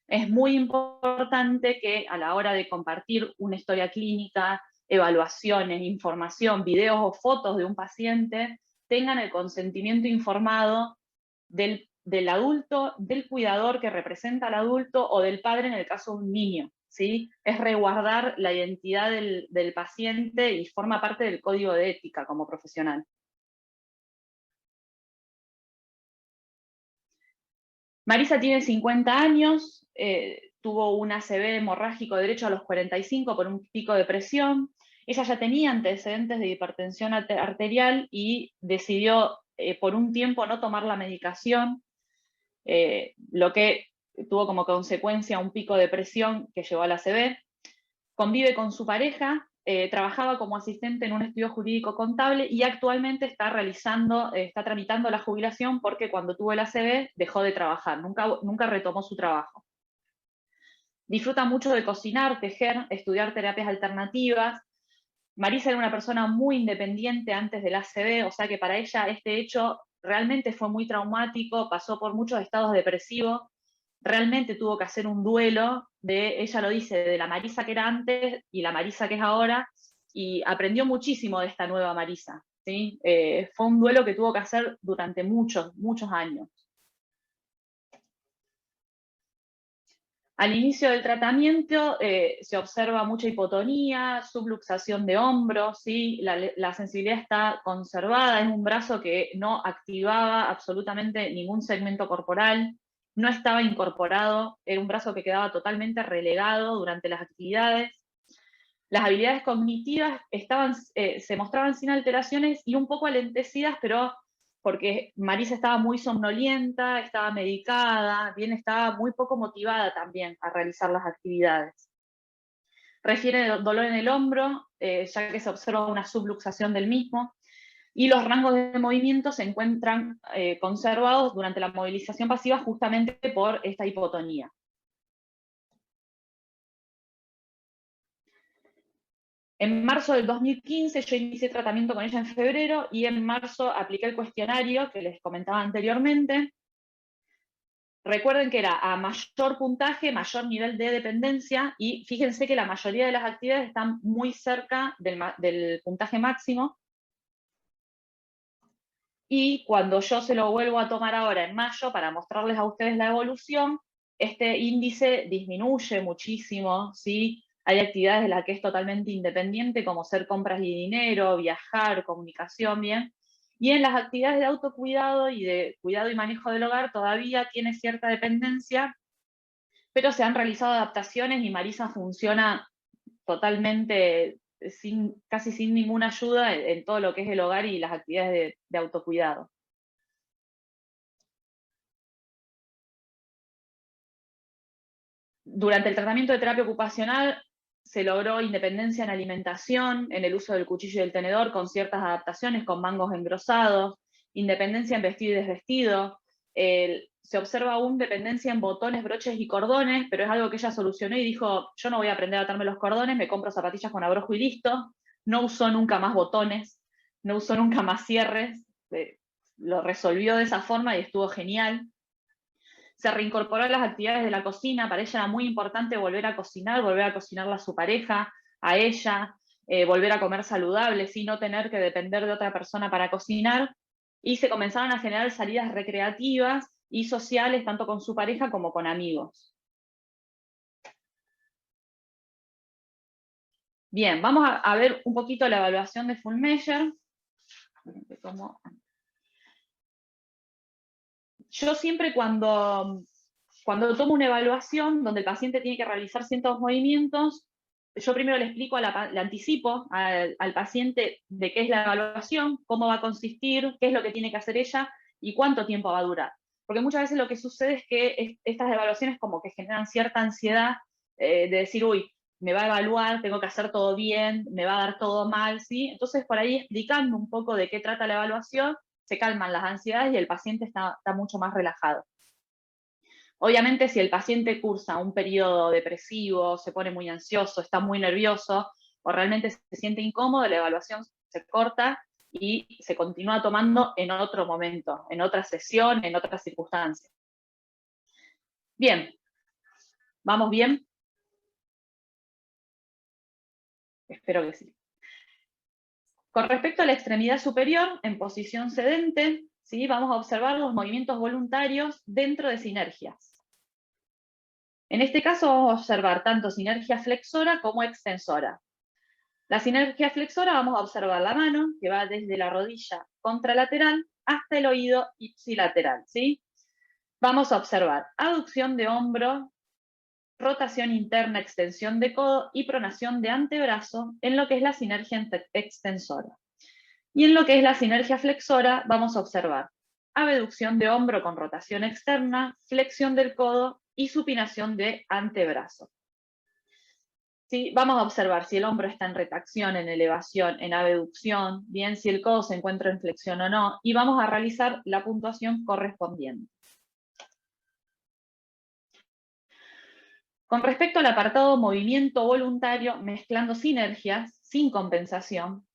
Es muy importante que a la hora de compartir una historia clínica, evaluaciones, información, videos o fotos de un paciente, tengan el consentimiento informado del adulto, del cuidador que representa al adulto, o del padre en el caso de un niño, ¿sí? Es resguardar la identidad del paciente y forma parte del código de ética como profesional. Marisa tiene 50 años, tuvo un ACV hemorrágico derecho a los 45 por un pico de presión, Ella ya tenía antecedentes de hipertensión arterial y decidió por un tiempo no tomar la medicación, lo que tuvo como consecuencia un pico de presión que llevó al ACV. Convive con su pareja, trabajaba como asistente en un estudio jurídico contable y actualmente está tramitando la jubilación porque cuando tuvo el ACV dejó de trabajar, nunca retomó su trabajo. Disfruta mucho de cocinar, tejer, estudiar terapias alternativas. Marisa era una persona muy independiente antes del ACV, o sea que para ella este hecho realmente fue muy traumático, pasó por muchos estados depresivos, realmente tuvo que hacer un duelo ella lo dice, de la Marisa que era antes y la Marisa que es ahora, y aprendió muchísimo de esta nueva Marisa, ¿sí? Fue un duelo que tuvo que hacer durante muchos años. Al inicio del tratamiento se observa mucha hipotonía, subluxación de hombros, ¿sí? La sensibilidad está conservada, es un brazo que no activaba absolutamente ningún segmento corporal, no estaba incorporado, era un brazo que quedaba totalmente relegado durante las actividades. Las habilidades cognitivas se mostraban sin alteraciones y un poco alentecidas, pero porque Marisa estaba muy somnolienta, estaba medicada, bien estaba muy poco motivada también a realizar las actividades. Refiere dolor en el hombro, ya que se observa una subluxación del mismo, y los rangos de movimiento se encuentran conservados durante la movilización pasiva justamente por esta hipotonía. En marzo del 2015 yo inicié tratamiento con ella en febrero y en marzo apliqué el cuestionario que les comentaba anteriormente. Recuerden que era a mayor puntaje, mayor nivel de dependencia, y fíjense que la mayoría de las actividades están muy cerca del puntaje máximo. Y cuando yo se lo vuelvo a tomar ahora en mayo para mostrarles a ustedes la evolución, este índice disminuye muchísimo, ¿sí? Hay actividades de las que es totalmente independiente, como hacer compras y dinero, viajar, comunicación, bien. Y en las actividades de autocuidado y de cuidado y manejo del hogar todavía tiene cierta dependencia, pero se han realizado adaptaciones y Marisa funciona totalmente casi sin ninguna ayuda en todo lo que es el hogar y las actividades de autocuidado. Durante el tratamiento de terapia ocupacional se logró independencia en alimentación, en el uso del cuchillo y del tenedor, con ciertas adaptaciones, con mangos engrosados, independencia en vestido y desvestido. Se observa aún dependencia en botones, broches y cordones, pero es algo que ella solucionó y dijo, yo no voy a aprender a atarme los cordones, me compro zapatillas con abrojo y listo. No usó nunca más botones, no usó nunca más cierres, lo resolvió de esa forma y estuvo genial. Se reincorporó a las actividades de la cocina, para ella era muy importante volver a cocinarle a su pareja, a ella, volver a comer saludable, ¿sí? No tener que depender de otra persona para cocinar, y se comenzaron a generar salidas recreativas y sociales, tanto con su pareja como con amigos. Bien, vamos a ver un poquito la evaluación de Full Measure. Yo siempre cuando tomo una evaluación donde el paciente tiene que realizar ciertos movimientos, yo primero le explico, le anticipo al paciente de qué es la evaluación, cómo va a consistir, qué es lo que tiene que hacer ella y cuánto tiempo va a durar. Porque muchas veces lo que sucede es que estas evaluaciones como que generan cierta ansiedad de decir, uy, me va a evaluar, tengo que hacer todo bien, me va a dar todo mal, ¿sí? Entonces por ahí explicando un poco de qué trata la evaluación, se calman las ansiedades y el paciente está mucho más relajado. Obviamente, si el paciente cursa un periodo depresivo, se pone muy ansioso, está muy nervioso, o realmente se siente incómodo, la evaluación se corta y se continúa tomando en otro momento, en otra sesión, en otra circunstancia. Bien, ¿vamos bien? Espero que sí. Con respecto a la extremidad superior, en posición sedente, ¿sí? Vamos a observar los movimientos voluntarios dentro de sinergias. En este caso vamos a observar tanto sinergia flexora como extensora. La sinergia flexora vamos a observar la mano, que va desde la rodilla contralateral hasta el oído ipsilateral, ¿sí? Vamos a observar aducción de hombro, rotación interna, extensión de codo y pronación de antebrazo en lo que es la sinergia extensora. Y en lo que es la sinergia flexora vamos a observar abducción de hombro con rotación externa, flexión del codo y supinación de antebrazo. ¿Sí? Vamos a observar si el hombro está en retracción, en elevación, en abducción, bien, si el codo se encuentra en flexión o no, y vamos a realizar la puntuación correspondiente. Con respecto al apartado movimiento voluntario, mezclando sinergias, sin compensación,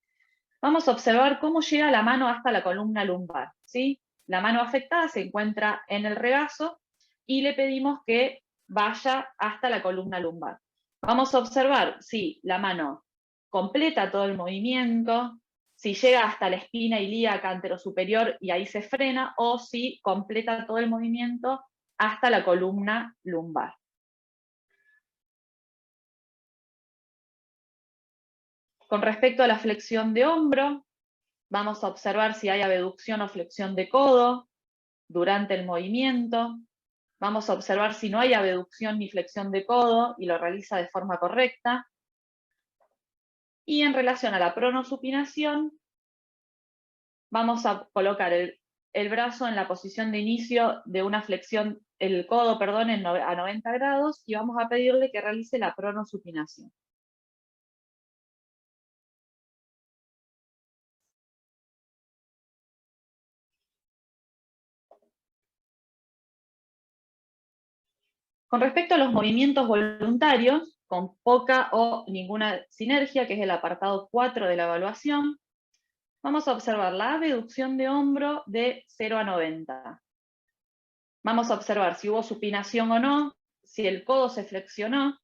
vamos a observar cómo llega la mano hasta la columna lumbar, ¿sí? La mano afectada se encuentra en el regazo y le pedimos que vaya hasta la columna lumbar. Vamos a observar si la mano completa todo el movimiento, si llega hasta la espina ilíaca anterosuperior y ahí se frena, o si completa todo el movimiento hasta la columna lumbar. Con respecto a la flexión de hombro, vamos a observar si hay abducción o flexión de codo durante el movimiento. Vamos a observar si no hay abducción ni flexión de codo y lo realiza de forma correcta. Y en relación a la pronosupinación, vamos a colocar el brazo en la posición de inicio de una flexión, el codo, perdón, a 90 grados, y vamos a pedirle que realice la pronosupinación. Con respecto a los movimientos voluntarios, con poca o ninguna sinergia, que es el apartado 4 de la evaluación, vamos a observar la abducción de hombro de 0 a 90. Vamos a observar si hubo supinación o no, si el codo se flexionó,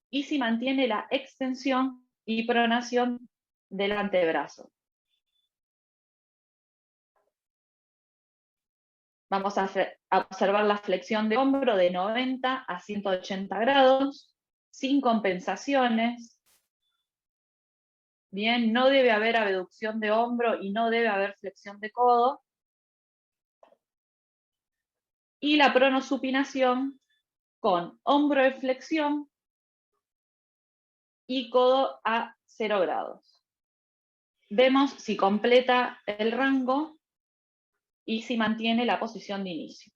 y si mantiene la extensión y pronación del antebrazo. Vamos a observar la flexión de hombro de 90 a 180 grados, sin compensaciones. Bien, no debe haber abducción de hombro y no debe haber flexión de codo. Y la pronosupinación con hombro en flexión y codo a 0 grados. Vemos si completa el rango y si mantiene la posición de inicio.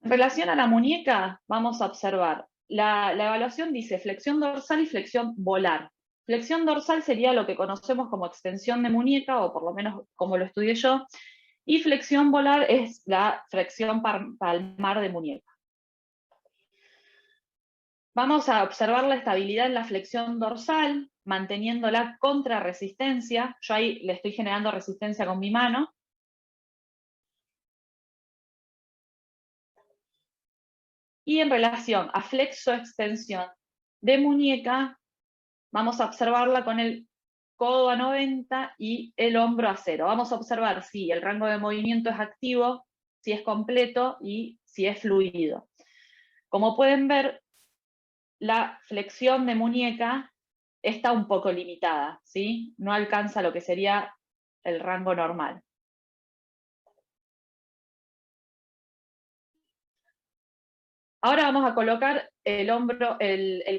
En relación a la muñeca, vamos a observar. La evaluación dice flexión dorsal y flexión volar. Flexión dorsal sería lo que conocemos como extensión de muñeca, o por lo menos como lo estudié yo, y flexión volar es la flexión palmar de muñeca. Vamos a observar la estabilidad en la flexión dorsal, manteniendo la contrarresistencia. Yo ahí le estoy generando resistencia con mi mano. Y en relación a flexo-extensión de muñeca, vamos a observarla con el codo a 90 y el hombro a 0. Vamos a observar si el rango de movimiento es activo, si es completo y si es fluido. Como pueden ver, la flexión de muñeca está un poco limitada, ¿sí? No alcanza lo que sería el rango normal. Ahora vamos a colocar el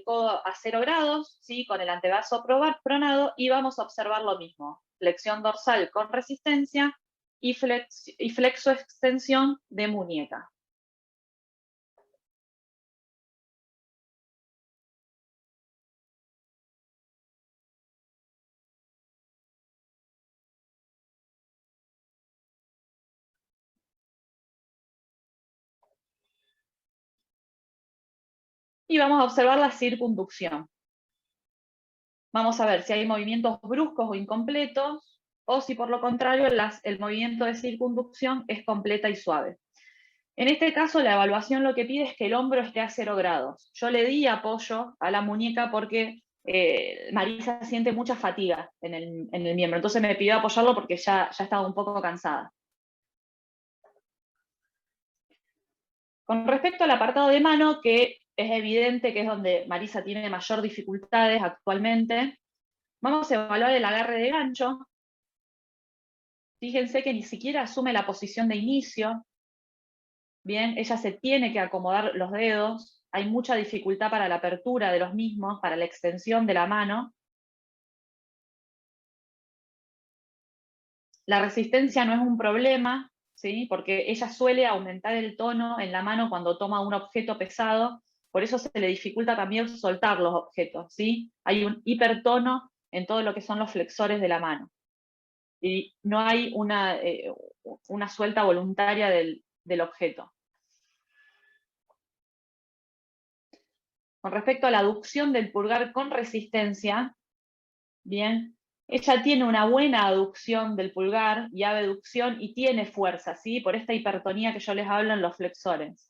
codo a 0 grados, ¿sí? Con el antebrazo pronado, y vamos a observar lo mismo. Flexión dorsal con resistencia y flexo extensión de muñeca. Y vamos a observar la circunducción. Vamos a ver si hay movimientos bruscos o incompletos, o si por lo contrario el movimiento de circunducción es completa y suave. En este caso la evaluación lo que pide es que el hombro esté a 0 grados. Yo le di apoyo a la muñeca porque Marisa siente mucha fatiga en el miembro, entonces me pidió apoyarlo porque ya estaba un poco cansada. Con respecto al apartado de mano, que es evidente que es donde Marisa tiene mayor dificultades actualmente, vamos a evaluar el agarre de gancho. Fíjense que ni siquiera asume la posición de inicio, Bien, ella se tiene que acomodar los dedos, hay mucha dificultad para la apertura de los mismos, para la extensión de la mano. La resistencia no es un problema, ¿sí? Porque ella suele aumentar el tono en la mano cuando toma un objeto pesado, por eso se le dificulta también soltar los objetos, ¿sí? Hay un hipertono en todo lo que son los flexores de la mano. Y no hay una suelta voluntaria del objeto. Con respecto a la aducción del pulgar con resistencia, bien, ella tiene una buena aducción del pulgar y abducción y tiene fuerza, ¿sí? Por esta hipertonía que yo les hablo en los flexores.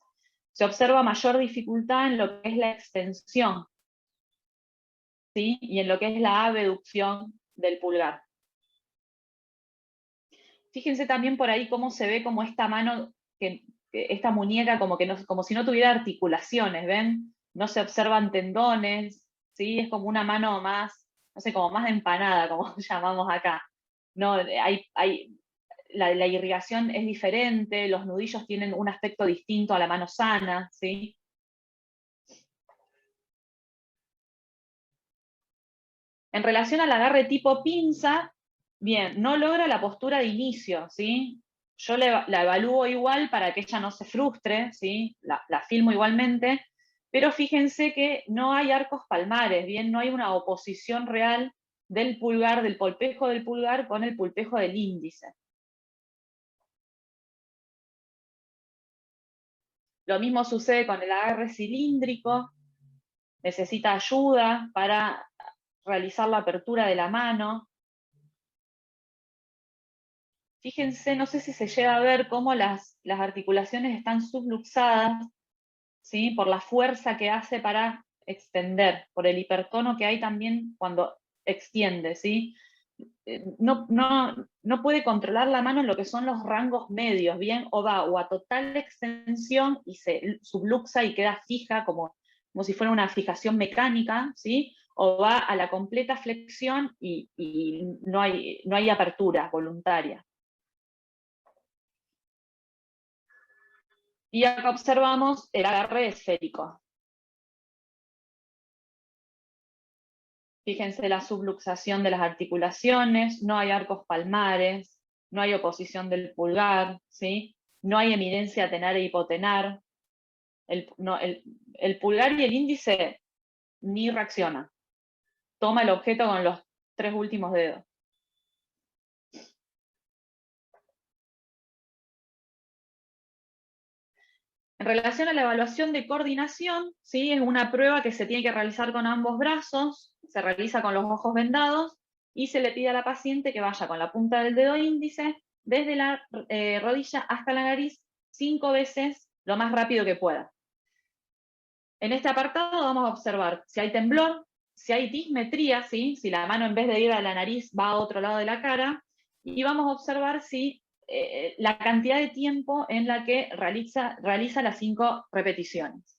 Se observa mayor dificultad en lo que es la extensión, ¿sí? Y en lo que es la abducción del pulgar. Fíjense también por ahí cómo se ve como esta mano, esta muñeca como si no tuviera articulaciones, ¿ven? No se observan tendones, ¿sí? Es como una mano más, no sé, como más empanada, como llamamos acá. No, la irrigación es diferente, los nudillos tienen un aspecto distinto a la mano sana, ¿sí? En relación al agarre tipo pinza, bien, no logra la postura de inicio, ¿sí? Yo la evalúo igual para que ella no se frustre, ¿sí? La filmo igualmente, pero fíjense que no hay arcos palmares, bien, no hay una oposición real del pulgar, del pulpejo del pulgar con el pulpejo del índice. Lo mismo sucede con el agarre cilíndrico, necesita ayuda para realizar la apertura de la mano. Fíjense, no sé si se llega a ver cómo las articulaciones están subluxadas, ¿sí? Por la fuerza que hace para extender, por el hipertono que hay también cuando extiende, ¿sí? No puede controlar la mano en lo que son los rangos medios, ¿bien? O va o a total extensión y se subluxa y queda fija como si fuera una fijación mecánica, ¿sí? O va a la completa flexión y no hay apertura voluntaria. Y acá observamos el agarre esférico. Fíjense la subluxación de las articulaciones, no hay arcos palmares, no hay oposición del pulgar, ¿sí? No hay eminencia tenar e hipotenar. El pulgar y el índice ni reaccionan. Toma el objeto con los 3 últimos dedos. En relación a la evaluación de coordinación, ¿sí? Es una prueba que se tiene que realizar con ambos brazos, se realiza con los ojos vendados y se le pide a la paciente que vaya con la punta del dedo índice desde la rodilla hasta la nariz 5 veces lo más rápido que pueda. En este apartado vamos a observar si hay temblor, si hay dismetría, ¿sí? Si la mano en vez de ir a la nariz va a otro lado de la cara, y vamos a observar si la cantidad de tiempo en la que realiza las 5 repeticiones.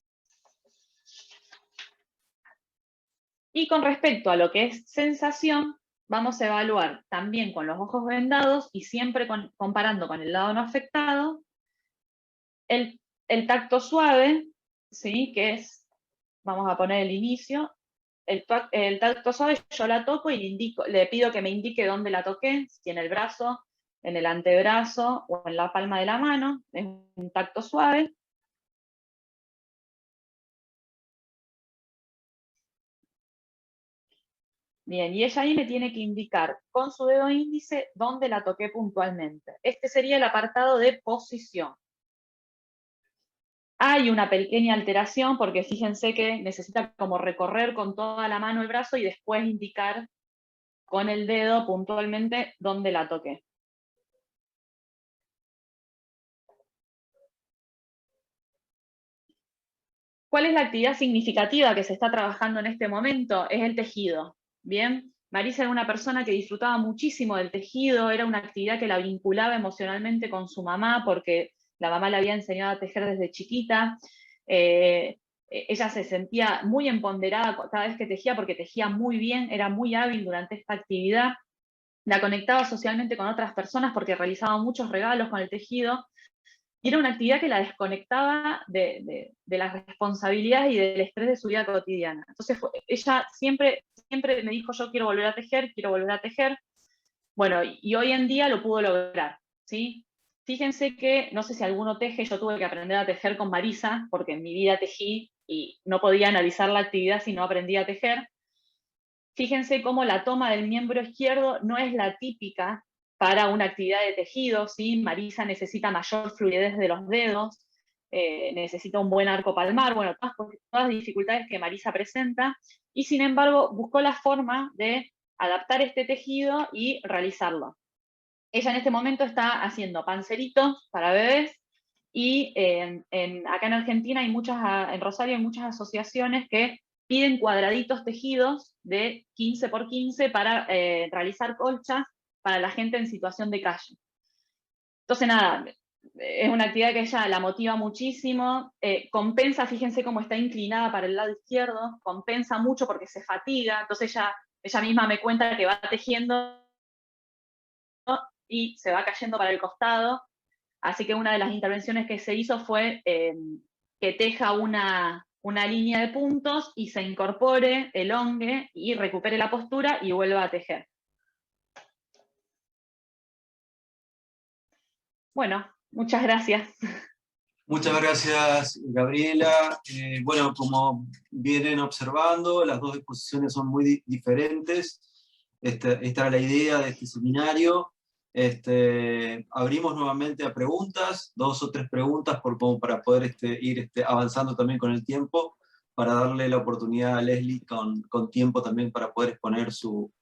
Y con respecto a lo que es sensación, vamos a evaluar también con los ojos vendados y siempre comparando con el lado no afectado, el tacto suave, ¿sí? Que es, vamos a poner el inicio, el tacto suave yo la toco y le pido que me indique dónde la toqué, si en el brazo, en el antebrazo o en la palma de la mano, es un tacto suave. Bien, y ella ahí me tiene que indicar con su dedo índice dónde la toqué puntualmente. Este sería el apartado de posición. Hay una pequeña alteración porque fíjense que necesita como recorrer con toda la mano el brazo y después indicar con el dedo puntualmente dónde la toqué. ¿Cuál es la actividad significativa que se está trabajando en este momento? Es el tejido. Bien, Marisa era una persona que disfrutaba muchísimo del tejido, era una actividad que la vinculaba emocionalmente con su mamá porque la mamá le había enseñado a tejer desde chiquita. Ella se sentía muy empoderada cada vez que tejía porque tejía muy bien, era muy hábil durante esta actividad. La conectaba socialmente con otras personas porque realizaba muchos regalos con el tejido. y era una actividad que la desconectaba de las responsabilidades y del estrés de su vida cotidiana. Entonces ella siempre me dijo, yo quiero volver a tejer, quiero volver a tejer. Bueno, y hoy en día lo pudo lograr, ¿sí? Fíjense que, no sé si alguno teje, yo tuve que aprender a tejer con Marisa, porque en mi vida tejí y no podía analizar la actividad si no aprendía a tejer. Fíjense cómo la toma del miembro izquierdo no es la típica para una actividad de tejido, ¿sí? Marisa necesita mayor fluidez de los dedos, necesita un buen arco palmar, bueno, todas las dificultades que Marisa presenta, y sin embargo buscó la forma de adaptar este tejido y realizarlo. Ella en este momento está haciendo panceritos para bebés, y acá en Argentina en Rosario hay muchas asociaciones que piden cuadraditos tejidos de 15 por 15 para realizar colchas para la gente en situación de calle. Entonces nada, es una actividad que ella la motiva muchísimo, compensa, fíjense cómo está inclinada para el lado izquierdo, compensa mucho porque se fatiga, entonces ella misma me cuenta que va tejiendo y se va cayendo para el costado, así que una de las intervenciones que se hizo fue que teja una línea de puntos y se incorpore, elongue y recupere la postura y vuelva a tejer. Bueno, muchas gracias. Muchas gracias, Gabriela. Bueno, como vienen observando, las dos exposiciones son muy diferentes. Esta era la idea de este seminario. Abrimos nuevamente a preguntas, 2 o 3 preguntas como para poder ir avanzando también con el tiempo, para darle la oportunidad a Leslie con tiempo también para poder exponer su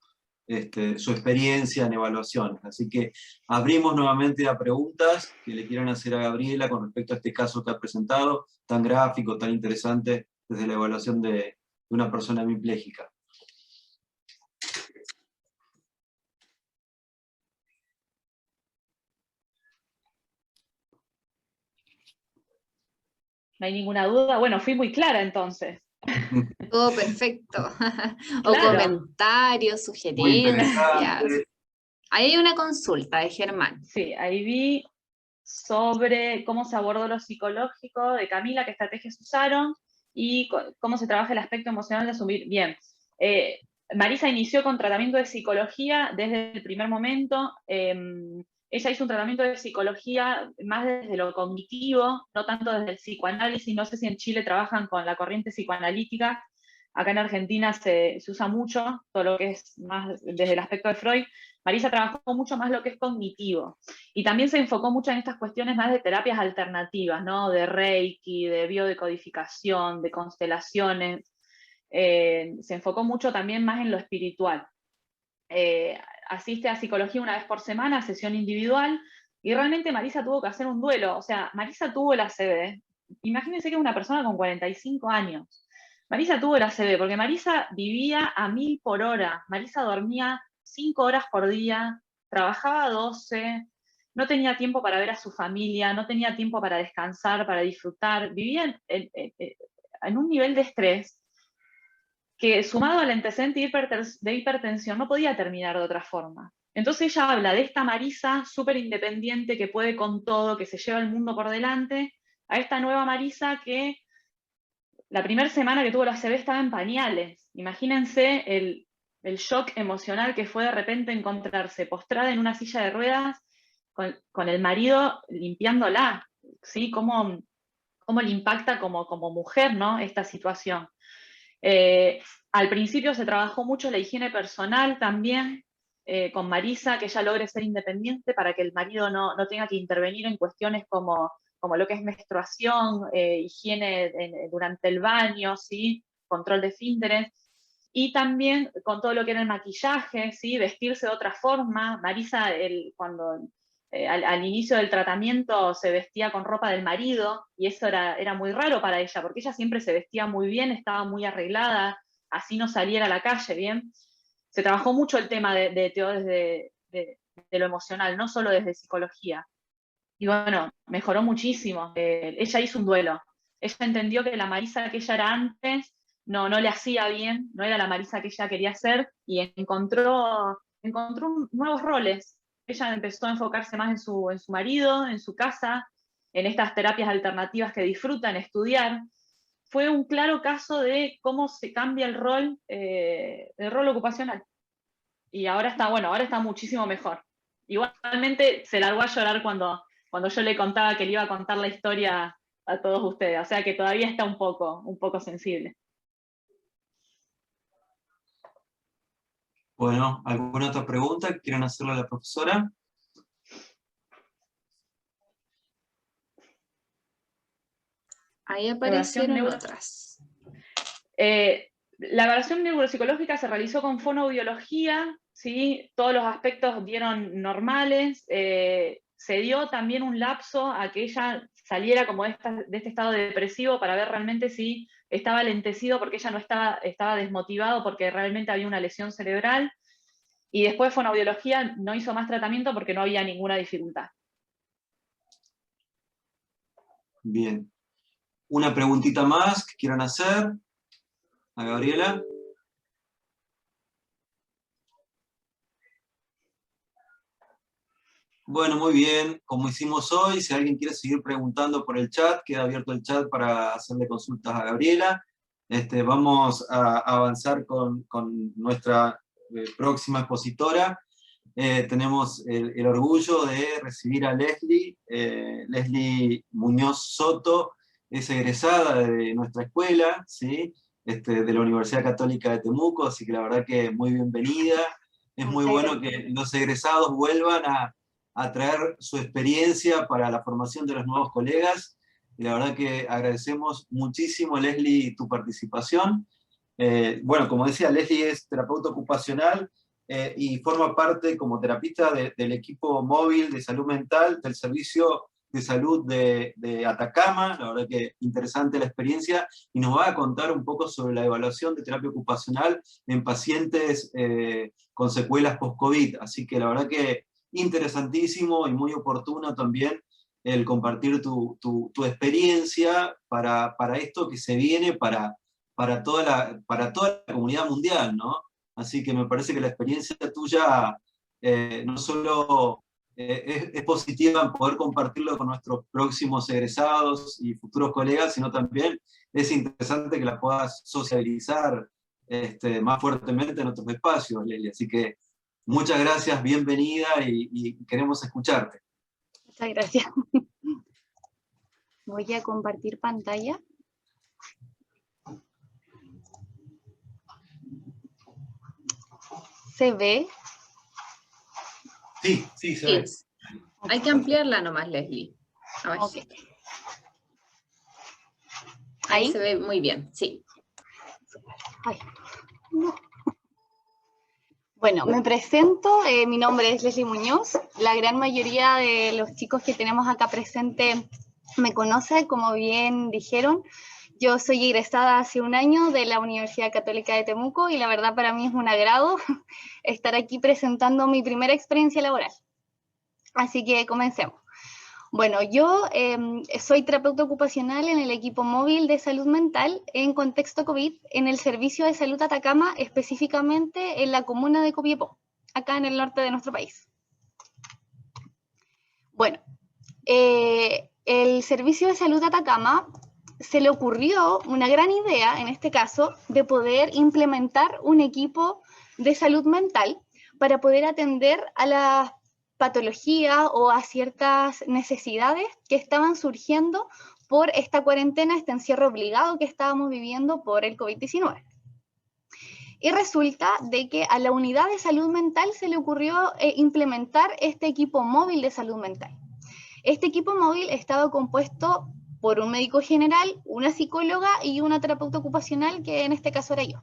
experiencia en evaluaciones. Así que abrimos nuevamente a preguntas que le quieran hacer a Gabriela con respecto a este caso que ha presentado, tan gráfico, tan interesante, desde la evaluación de una persona hemipléjica. No hay ninguna duda. Bueno, fui muy clara entonces. Todo perfecto. O Claro. comentarios, Muy sugerencias. interesante. Ahí hay una consulta de Germán. Sí, ahí vi sobre cómo se abordó lo psicológico de Camila, qué estrategias usaron, y cómo se trabaja el aspecto emocional de asumir. Bien, Marisa inició con tratamiento de psicología desde el primer momento. Ella hizo un tratamiento de psicología más desde lo cognitivo, no tanto desde el psicoanálisis. No sé si en Chile trabajan con la corriente psicoanalítica. Acá en Argentina se usa mucho todo lo que es más desde el aspecto de Freud. Marisa trabajó mucho más lo que es cognitivo. Y también se enfocó mucho en estas cuestiones más de terapias alternativas, ¿no? De Reiki, de biodecodificación, de constelaciones. Se enfocó mucho también más en lo espiritual. Asiste a psicología una vez por semana, sesión individual, y realmente Marisa tuvo que hacer un duelo. O sea, Marisa tuvo el ACV. Imagínense que es una persona con 45 años. Marisa tuvo el ACV porque Marisa vivía a 1000 por hora. Marisa dormía 5 horas por día, trabajaba 12, no tenía tiempo para ver a su familia, no tenía tiempo para descansar, para disfrutar. Vivía en un nivel de estrés que, sumado al antecedente de hipertensión, no podía terminar de otra forma. Entonces ella habla de esta Marisa súper independiente, que puede con todo, que se lleva el mundo por delante, a esta nueva Marisa que la primera semana que tuvo la ACV estaba en pañales. Imagínense el shock emocional que fue de repente encontrarse postrada en una silla de ruedas con el marido limpiándola, ¿sí? Cómo le impacta como mujer, ¿no? Esta situación. Al principio se trabajó mucho la higiene personal también, con Marisa, que ella logre ser independiente para que el marido no tenga que intervenir en cuestiones como lo que es menstruación, higiene durante el baño, ¿sí? Control de esfínteres, y también con todo lo que era el maquillaje, ¿sí? Vestirse de otra forma. Marisa, cuando al inicio del tratamiento se vestía con ropa del marido, y eso era muy raro para ella, porque ella siempre se vestía muy bien, estaba muy arreglada, así no saliera a la calle, ¿bien? Se trabajó mucho el tema de Teo desde lo emocional, no solo desde psicología. Y bueno, mejoró muchísimo. Ella hizo un duelo. Ella entendió que la Marisa que ella era antes no le hacía bien, no era la Marisa que ella quería ser, y encontró nuevos roles. Ella empezó a enfocarse más en su marido, en su casa, en estas terapias alternativas que disfrutan estudiar, fue un claro caso de cómo se cambia el rol ocupacional. Y ahora está muchísimo mejor. Igualmente se largó a llorar cuando yo le contaba que le iba a contar la historia a todos ustedes, o sea que todavía está un poco sensible. Bueno, ¿alguna otra pregunta que quieran hacerle a la profesora? Ahí aparecieron Evaluación otras. La evaluación neuropsicológica se realizó con fonoaudiología, ¿sí? Todos los aspectos dieron normales, se dio también un lapso a que ella saliera como de este estado depresivo para ver realmente si estaba lentecido porque ella no estaba desmotivado porque realmente había una lesión cerebral, y después fonoaudiología no hizo más tratamiento porque no había ninguna dificultad. Bien. Una preguntita más que quieran hacer. A Gabriela. Bueno, muy bien. Como hicimos hoy, si alguien quiere seguir preguntando por el chat, queda abierto el chat para hacerle consultas a Gabriela. Vamos a avanzar con nuestra próxima expositora. Tenemos el orgullo de recibir a Leslie. Leslie Muñoz Soto es egresada de nuestra escuela, ¿sí? De la Universidad Católica de Temuco, así que la verdad que muy bienvenida. Es muy bueno que los egresados vuelvan a traer su experiencia para la formación de los nuevos colegas, y la verdad que agradecemos muchísimo, Leslie, tu participación. Bueno, como decía, Leslie es terapeuta ocupacional y forma parte como terapista del equipo móvil de salud mental del Servicio de Salud de Atacama. La verdad que interesante la experiencia, y nos va a contar un poco sobre la evaluación de terapia ocupacional en pacientes con secuelas post-COVID. Así que la verdad que interesantísimo y muy oportuno también el compartir tu experiencia para esto que se viene para toda la comunidad mundial, ¿no? Así que me parece que la experiencia tuya no solo es positiva en poder compartirlo con nuestros próximos egresados y futuros colegas, sino también es interesante que la puedas socializar más fuertemente en otros espacios, Leslie. Así que muchas gracias, bienvenida, y queremos escucharte. Muchas gracias. Voy a compartir pantalla. ¿Se ve? Sí, se ve. Hay que ampliarla nomás, Leslie. A ver. Okay. Ahí se ve muy bien, sí. Ay. No. Bueno, me presento, mi nombre es Leslie Muñoz. La gran mayoría de los chicos que tenemos acá presente me conoce, como bien dijeron. Yo soy egresada hace un año de la Universidad Católica de Temuco, y la verdad para mí es un agrado estar aquí presentando mi primera experiencia laboral. Así que comencemos. Bueno, yo soy terapeuta ocupacional en el equipo móvil de salud mental en contexto COVID en el Servicio de Salud Atacama, específicamente en la comuna de Copiapó, acá en el norte de nuestro país. Bueno, el Servicio de Salud Atacama se le ocurrió una gran idea, en este caso, de poder implementar un equipo de salud mental para poder atender a las patologías o a ciertas necesidades que estaban surgiendo por esta cuarentena, este encierro obligado que estábamos viviendo por el COVID-19. Y resulta de que a la unidad de salud mental se le ocurrió implementar este equipo móvil de salud mental. Este equipo móvil estaba compuesto por un médico general, una psicóloga y una terapeuta ocupacional, que en este caso era yo.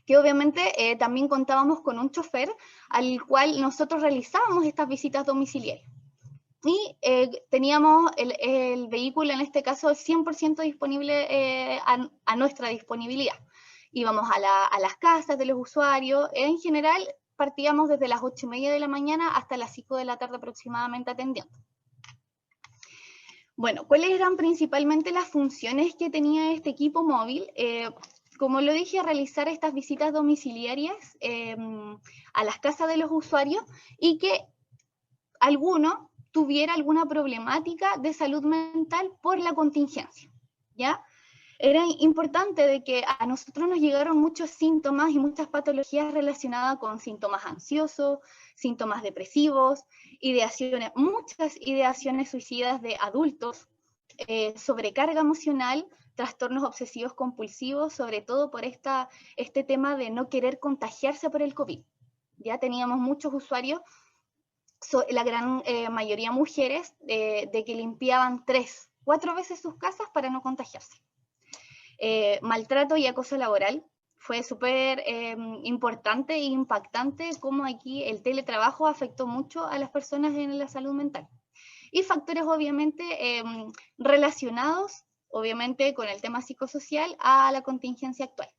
Que obviamente también contábamos con un chofer al cual nosotros realizábamos estas visitas domiciliarias. Y teníamos el vehículo, en este caso, 100% disponible a nuestra disponibilidad. Íbamos a las casas de los usuarios. En general, partíamos desde las 8:30 de la mañana hasta las 5 de la tarde aproximadamente atendiendo. Bueno, ¿cuáles eran principalmente las funciones que tenía este equipo móvil? Como lo dije, realizar estas visitas domiciliarias a las casas de los usuarios, y que alguno tuviera alguna problemática de salud mental por la contingencia, ¿ya? Era importante de que a nosotros nos llegaron muchos síntomas y muchas patologías relacionadas con síntomas ansiosos, síntomas depresivos, muchas ideaciones suicidas de adultos, sobrecarga emocional, trastornos obsesivos compulsivos, sobre todo por este tema de no querer contagiarse por el COVID. Ya teníamos muchos usuarios, la gran mayoría mujeres, de que limpiaban 3, 4 veces sus casas para no contagiarse. Maltrato y acoso laboral. Fue súper importante e impactante cómo aquí el teletrabajo afectó mucho a las personas en la salud mental. Y factores obviamente relacionados, obviamente con el tema psicosocial, a la contingencia actual.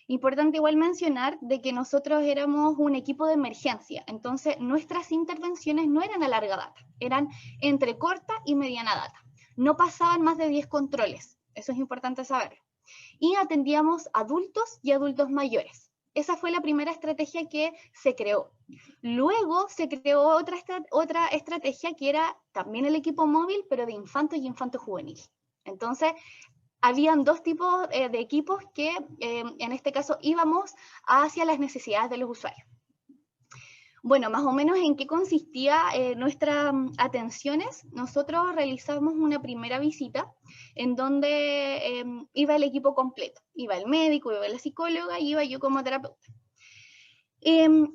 Importante igual mencionar de que nosotros éramos un equipo de emergencia, entonces nuestras intervenciones no eran a larga data, eran entre corta y mediana data. No pasaban más de 10 controles, eso es importante saberlo. Y atendíamos adultos y adultos mayores. Esa fue la primera estrategia que se creó. Luego se creó otra estrategia que era también el equipo móvil, pero de infanto y infanto juvenil. Entonces, habían 2 tipos de equipos que en este caso íbamos hacia las necesidades de los usuarios. Bueno, más o menos en qué consistía nuestras atenciones. Nosotros realizamos una primera visita en donde iba el equipo completo. Iba el médico, iba la psicóloga y iba yo como terapeuta.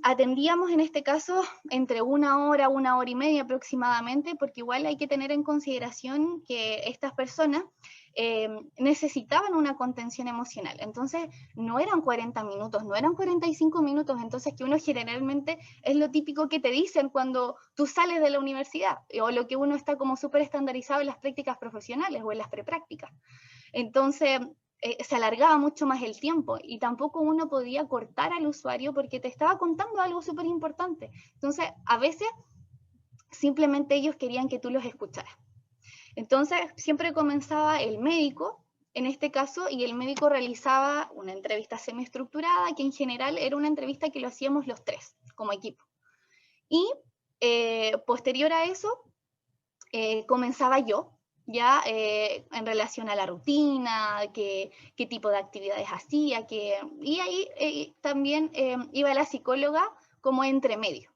Atendíamos en este caso entre 1 hora, 1 hora y media aproximadamente, porque igual hay que tener en consideración que estas personas necesitaban una contención emocional. Entonces no eran 40 minutos, no eran 45 minutos, entonces que uno generalmente es lo típico que te dicen cuando tú sales de la universidad, o lo que uno está como súper estandarizado en las prácticas profesionales o en las preprácticas. Entonces se alargaba mucho más el tiempo y tampoco uno podía cortar al usuario porque te estaba contando algo súper importante. Entonces a veces simplemente ellos querían que tú los escucharas. Entonces siempre comenzaba el médico, en este caso, y el médico realizaba una entrevista semiestructurada, que en general era una entrevista que lo hacíamos los 3 como equipo. Y posterior a eso comenzaba yo, ya en relación a la rutina, qué tipo de actividades hacía, y ahí también iba la psicóloga como entremedio.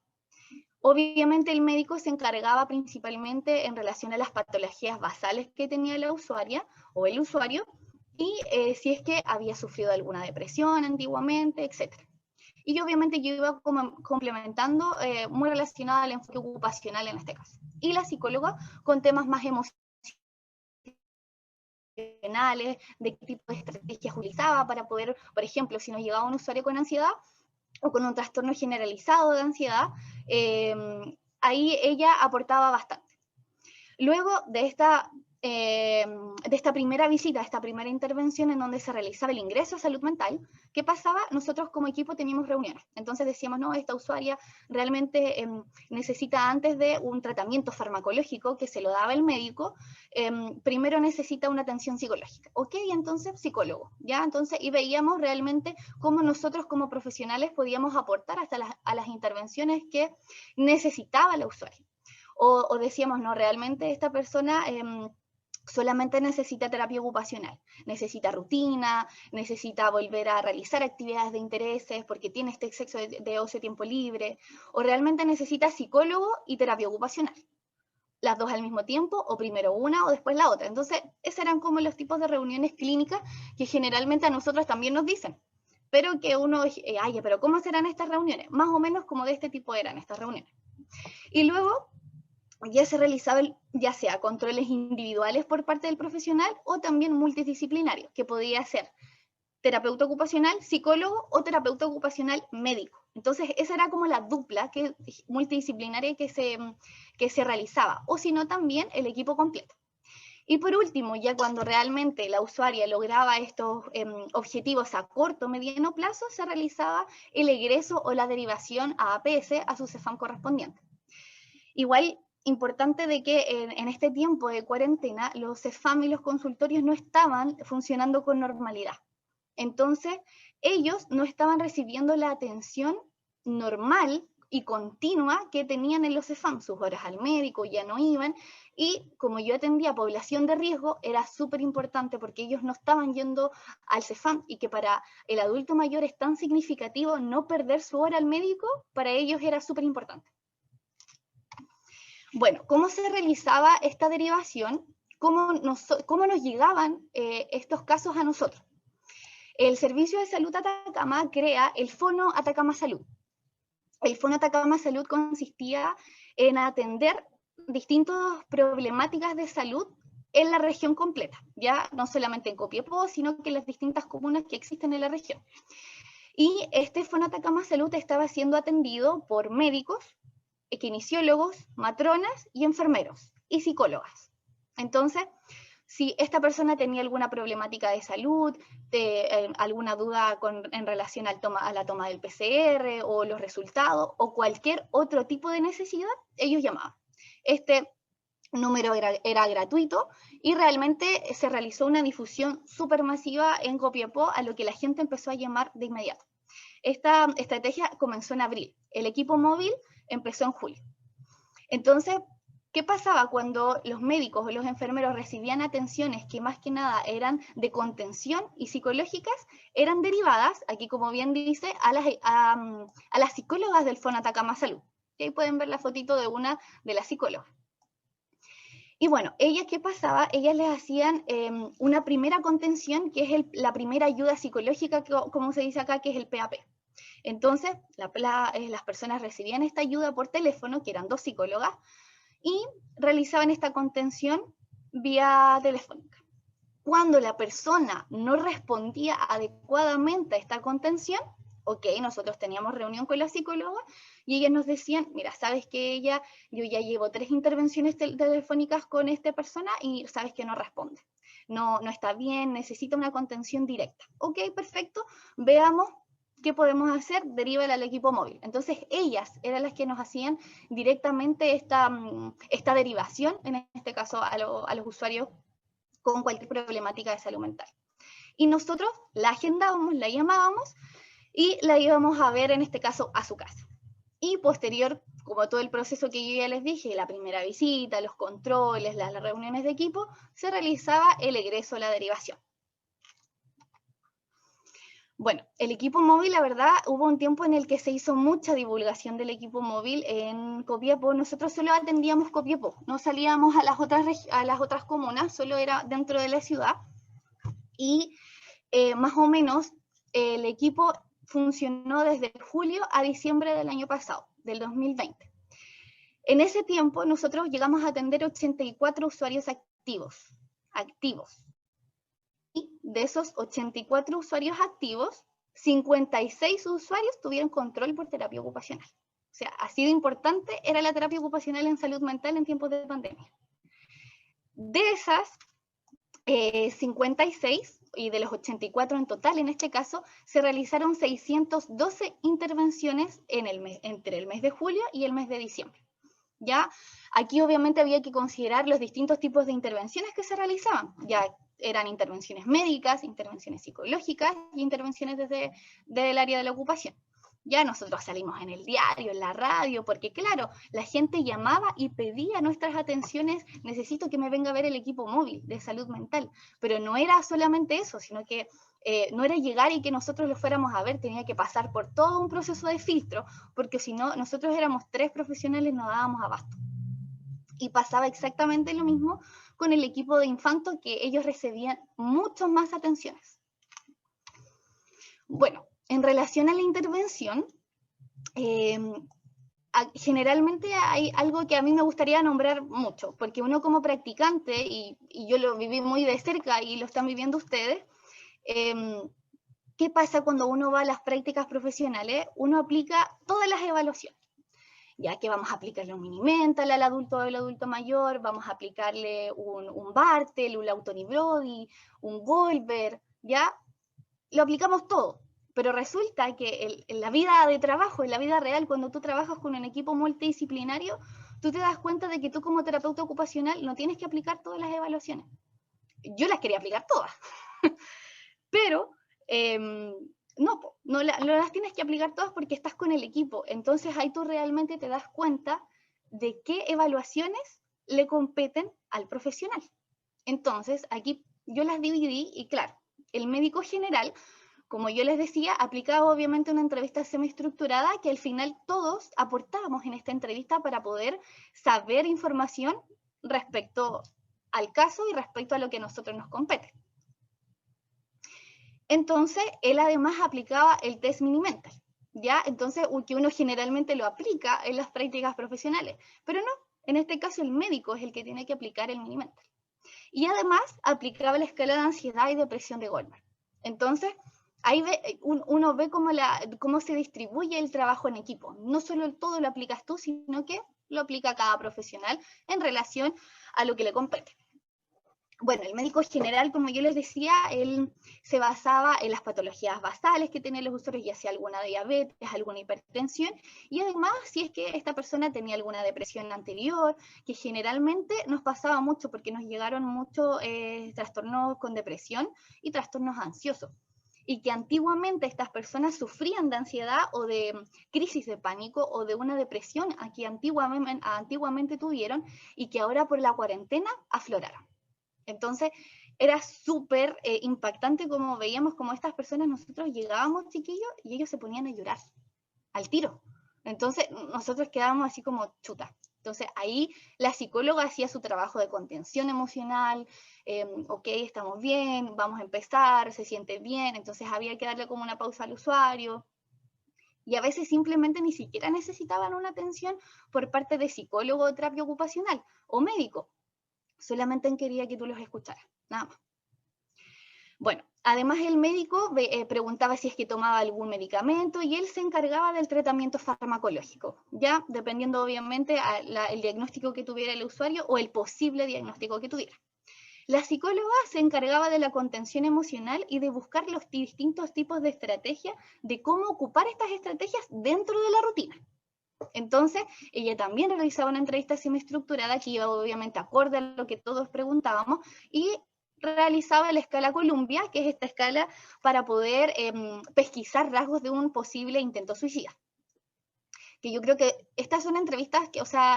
Obviamente el médico se encargaba principalmente en relación a las patologías basales que tenía la usuaria o el usuario, y si es que había sufrido alguna depresión antiguamente, etc. Y obviamente yo iba complementando muy relacionado al enfoque ocupacional en este caso. Y la psicóloga con temas más emocionales, de qué tipo de estrategias utilizaba para poder, por ejemplo, si nos llegaba un usuario con ansiedad o con un trastorno generalizado de ansiedad, ahí ella aportaba bastante. Luego de esta primera visita, esta primera intervención en donde se realizaba el ingreso a salud mental, ¿qué pasaba? Nosotros como equipo teníamos reuniones. Entonces decíamos, no, esta usuaria realmente necesita, antes de un tratamiento farmacológico que se lo daba el médico, primero necesita una atención psicológica. Ok, entonces psicólogo, ¿ya? Entonces, y veíamos realmente cómo nosotros como profesionales podíamos aportar hasta a las intervenciones que necesitaba la usuaria. O decíamos, no, realmente esta persona solamente necesita terapia ocupacional, necesita rutina, necesita volver a realizar actividades de intereses porque tiene este exceso de ocio, tiempo libre, o realmente necesita psicólogo y terapia ocupacional, las 2 al mismo tiempo, o primero una o después la otra. Entonces, esos eran como los tipos de reuniones clínicas que generalmente a nosotros también nos dicen, pero que uno, ay, pero ¿cómo serán estas reuniones? Más o menos como de este tipo eran estas reuniones. Y luego ya se realizaban ya sea controles individuales por parte del profesional o también multidisciplinarios, que podía ser terapeuta ocupacional, psicólogo o terapeuta ocupacional médico. Entonces esa era como la dupla multidisciplinaria que se realizaba, o si no también el equipo completo. Y por último, ya cuando realmente la usuaria lograba estos objetivos a corto o mediano plazo, se realizaba el egreso o la derivación a APS, a su CEFAM correspondiente. Igual, importante de que en este tiempo de cuarentena los CEFAM y los consultorios no estaban funcionando con normalidad. Entonces, ellos no estaban recibiendo la atención normal y continua que tenían en los CEFAM. Sus horas al médico ya no iban, y como yo atendía población de riesgo, era súper importante porque ellos no estaban yendo al CEFAM, y que para el adulto mayor es tan significativo no perder su hora al médico, para ellos era súper importante. Bueno, ¿cómo se realizaba esta derivación? ¿Cómo nos llegaban estos casos a nosotros? El Servicio de Salud Atacama crea el Fono Atacama Salud. El Fono Atacama Salud consistía en atender distintas problemáticas de salud en la región completa, ya no solamente en Copiapó, sino que en las distintas comunas que existen en la región. Y este Fono Atacama Salud estaba siendo atendido por médicos, kinesiólogos, matronas y enfermeros y psicólogas. Entonces, si esta persona tenía alguna problemática de salud, alguna duda en relación a la toma del PCR o los resultados, o cualquier otro tipo de necesidad, ellos llamaban. Este número era gratuito, y realmente se realizó una difusión súper masiva en Copiapó, a lo que la gente empezó a llamar de inmediato. Esta estrategia comenzó en abril. El equipo móvil empezó en julio. Entonces, ¿qué pasaba cuando los médicos o los enfermeros recibían atenciones que más que nada eran de contención y psicológicas? Eran derivadas, aquí como bien dice, a las psicólogas del Fono Atacama Salud. Y ahí pueden ver la fotito de una de las psicólogas. Y bueno, ellas, ¿qué pasaba? Ellas les hacían una primera contención, que es la primera ayuda psicológica, como se dice acá, que es el PAP. Entonces, las personas recibían esta ayuda por teléfono, que eran 2 psicólogas, y realizaban esta contención vía telefónica. Cuando la persona no respondía adecuadamente a esta contención, ok, nosotros teníamos reunión con la psicóloga, y ellas nos decían, mira, sabes que yo ya llevo 3 intervenciones telefónicas con esta persona, y sabes que no responde. No está bien, necesita una contención directa. Ok, perfecto, veamos ¿qué podemos hacer? Derívala al equipo móvil. Entonces, ellas eran las que nos hacían directamente esta derivación, en este caso a los usuarios con cualquier problemática de salud mental. Y nosotros la agendábamos, la llamábamos y la íbamos a ver, en este caso, a su casa. Y posterior, como todo el proceso que yo ya les dije, la primera visita, los controles, las reuniones de equipo, se realizaba el egreso, la derivación. Bueno, el equipo móvil, la verdad, hubo un tiempo en el que se hizo mucha divulgación del equipo móvil en Copiapó. Nosotros solo atendíamos Copiapó, no salíamos a las otras comunas, solo era dentro de la ciudad. Y más o menos el equipo funcionó desde julio a diciembre del año pasado, del 2020. En ese tiempo nosotros llegamos a atender 84 usuarios activos. Y de esos 84 usuarios activos, 56 usuarios tuvieron control por terapia ocupacional. O sea, así de importante era la terapia ocupacional en salud mental en tiempos de pandemia. De esas 56, y de los 84 en total, en este caso, se realizaron 612 intervenciones entre el mes de julio y el mes de diciembre. ¿Ya? Aquí obviamente había que considerar los distintos tipos de intervenciones que se realizaban. Ya eran intervenciones médicas, intervenciones psicológicas y intervenciones desde el área de la ocupación. Ya nosotros salimos en el diario, en la radio, porque claro, la gente llamaba y pedía nuestras atenciones, necesito que me venga a ver el equipo móvil de salud mental. Pero no era solamente eso, sino que no era llegar y que nosotros lo fuéramos a ver, tenía que pasar por todo un proceso de filtro, porque si no, nosotros éramos 3 profesionales, no dábamos abasto. Y pasaba exactamente lo mismo con el equipo de infanto, que ellos recibían muchas más atenciones. Bueno, en relación a la intervención, generalmente hay algo que a mí me gustaría nombrar mucho, porque uno como practicante, y yo lo viví muy de cerca y lo están viviendo ustedes, ¿qué pasa cuando uno va a las prácticas profesionales? Uno aplica todas las evaluaciones. Ya que vamos a aplicarle un mini mental al adulto o al adulto mayor, vamos a aplicarle un Bartel, un Lautoni-Brody, un Goldberg, ya lo aplicamos todo. Pero resulta que en la vida de trabajo, en la vida real, cuando tú trabajas con un equipo multidisciplinario, tú te das cuenta de que tú como terapeuta ocupacional no tienes que aplicar todas las evaluaciones. Yo las quería aplicar todas, pero no las tienes que aplicar todas porque estás con el equipo. Entonces ahí tú realmente te das cuenta de qué evaluaciones le competen al profesional. Entonces aquí yo las dividí y claro, el médico general, como yo les decía, aplicaba obviamente una entrevista semiestructurada que al final todos aportábamos en esta entrevista para poder saber información respecto al caso y respecto a lo que a nosotros nos compete. Entonces, él además aplicaba el test Mini-Mental, ¿ya? Entonces, que uno generalmente lo aplica en las prácticas profesionales, pero no, en este caso el médico es el que tiene que aplicar el Mini-Mental. Y además aplicaba la escala de ansiedad y depresión de Goldman. Entonces, ahí uno ve cómo se distribuye el trabajo en equipo. No solo todo lo aplicas tú, sino que lo aplica cada profesional en relación a lo que le compete. Bueno, el médico general, como yo les decía, él se basaba en las patologías basales que tenían los usuarios, ya sea alguna diabetes, alguna hipertensión, y además si es que esta persona tenía alguna depresión anterior, que generalmente nos pasaba mucho porque nos llegaron muchos trastornos con depresión y trastornos ansiosos, y que antiguamente estas personas sufrían de ansiedad o de crisis de pánico o de una depresión que antiguamente tuvieron y que ahora por la cuarentena afloraron. Entonces, era súper impactante como veíamos como estas personas, nosotros llegábamos chiquillos y ellos se ponían a llorar al tiro. Entonces, nosotros quedábamos así como chuta. Entonces, ahí la psicóloga hacía su trabajo de contención emocional, ok, estamos bien, vamos a empezar, se siente bien, entonces había que darle como una pausa al usuario. Y a veces simplemente ni siquiera necesitaban una atención por parte de psicólogo o terapia ocupacional o médico. Solamente quería que tú los escucharas, nada más. Bueno, además el médico preguntaba si es que tomaba algún medicamento y él se encargaba del tratamiento farmacológico, ya dependiendo obviamente el diagnóstico que tuviera el usuario o el posible diagnóstico que tuviera. La psicóloga se encargaba de la contención emocional y de buscar los distintos tipos de estrategias, de cómo ocupar estas estrategias dentro de la rutina. Entonces, ella también realizaba una entrevista semiestructurada que iba obviamente acorde a lo que todos preguntábamos y realizaba la escala Columbia, que es esta escala para poder pesquisar rasgos de un posible intento suicida. Que yo creo que estas son entrevistas,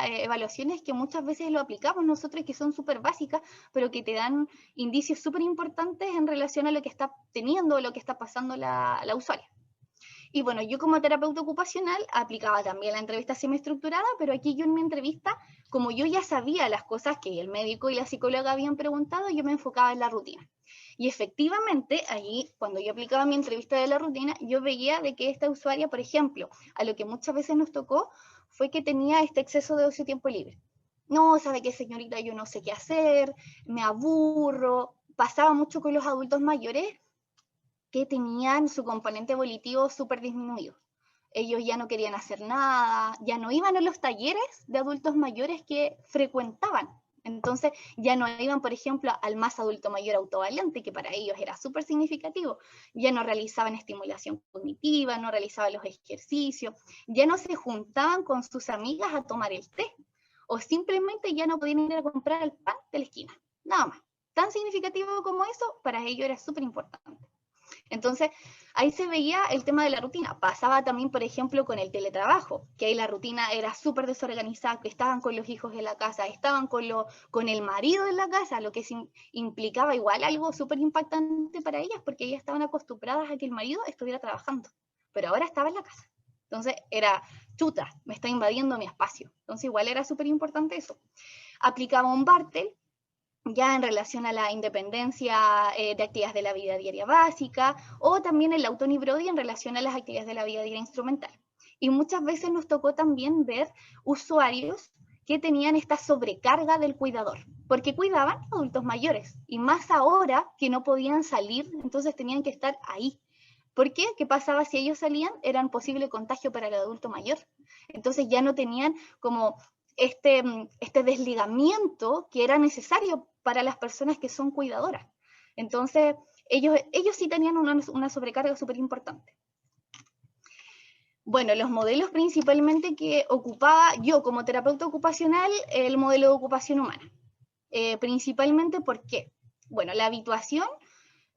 evaluaciones que muchas veces lo aplicamos nosotros y que son súper básicas, pero que te dan indicios súper importantes en relación a lo que está teniendo o lo que está pasando la usuaria. Y bueno, yo como terapeuta ocupacional aplicaba también la entrevista semiestructurada, pero aquí yo en mi entrevista, como yo ya sabía las cosas que el médico y la psicóloga habían preguntado, yo me enfocaba en la rutina. Y efectivamente, allí, cuando yo aplicaba mi entrevista de la rutina, yo veía de que esta usuaria, por ejemplo, a lo que muchas veces nos tocó, fue que tenía este exceso de ocio y tiempo libre. No, ¿sabe qué, señorita? Yo no sé qué hacer, me aburro. Pasaba mucho con los adultos mayores, que tenían su componente volitivo súper disminuido. Ellos ya no querían hacer nada, ya no iban a los talleres de adultos mayores que frecuentaban. Entonces ya no iban, por ejemplo, al más adulto mayor autovaliente, que para ellos era súper significativo. Ya no realizaban estimulación cognitiva, no realizaban los ejercicios, ya no se juntaban con sus amigas a tomar el té, o simplemente ya no podían ir a comprar el pan de la esquina. Nada más. Tan significativo como eso, para ellos era súper importante. Entonces, ahí se veía el tema de la rutina. Pasaba también, por ejemplo, con el teletrabajo, que ahí la rutina era súper desorganizada, que estaban con los hijos en la casa, estaban con el marido en la casa, lo que implicaba igual algo súper impactante para ellas, porque ellas estaban acostumbradas a que el marido estuviera trabajando, pero ahora estaba en la casa. Entonces, era chuta, me está invadiendo mi espacio. Entonces, igual era súper importante eso. Aplicaba un Bartel, ya en relación a la independencia de actividades de la vida diaria básica, o también el Lawton y Brody en relación a las actividades de la vida diaria instrumental. Y muchas veces nos tocó también ver usuarios que tenían esta sobrecarga del cuidador, porque cuidaban adultos mayores, y más ahora que no podían salir, entonces tenían que estar ahí. ¿Por qué? ¿Qué pasaba si ellos salían? Eran posible contagio para el adulto mayor. Entonces ya no tenían como este desligamiento que era necesario para las personas que son cuidadoras. Entonces, ellos sí tenían una sobrecarga súper importante. Bueno, los modelos principalmente que ocupaba yo como terapeuta ocupacional, el modelo de ocupación humana. Principalmente, ¿por qué? Bueno, la habituación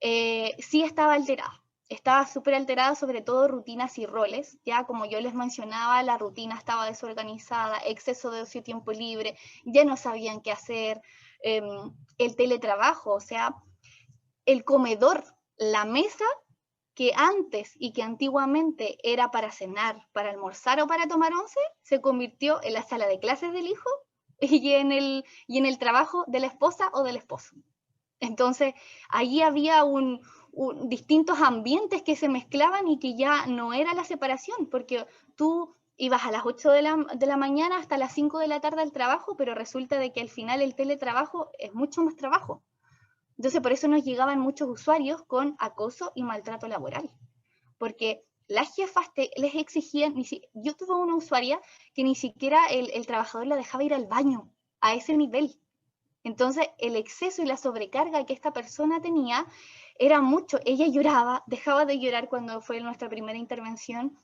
sí estaba alterada. estaba súper alterada, sobre todo rutinas y roles, ya como yo les mencionaba, la rutina estaba desorganizada, exceso de ocio y tiempo libre, ya no sabían qué hacer, el teletrabajo, o sea, el comedor, la mesa que antes y que antiguamente era para cenar, para almorzar o para tomar once, se convirtió en la sala de clases del hijo y en el trabajo de la esposa o del esposo. Entonces, allí había distintos ambientes que se mezclaban y que ya no era la separación, porque tú ibas a las 8 de la mañana hasta las 5 de la tarde al trabajo, pero resulta de que al final el teletrabajo es mucho más trabajo. Entonces, por eso nos llegaban muchos usuarios con acoso y maltrato laboral, porque las jefas les exigían, yo tuve una usuaria que ni siquiera el trabajador la dejaba ir al baño, a ese nivel. Entonces, el exceso y la sobrecarga que esta persona tenía era mucho. Ella lloraba, dejaba de llorar cuando fue nuestra primera intervención,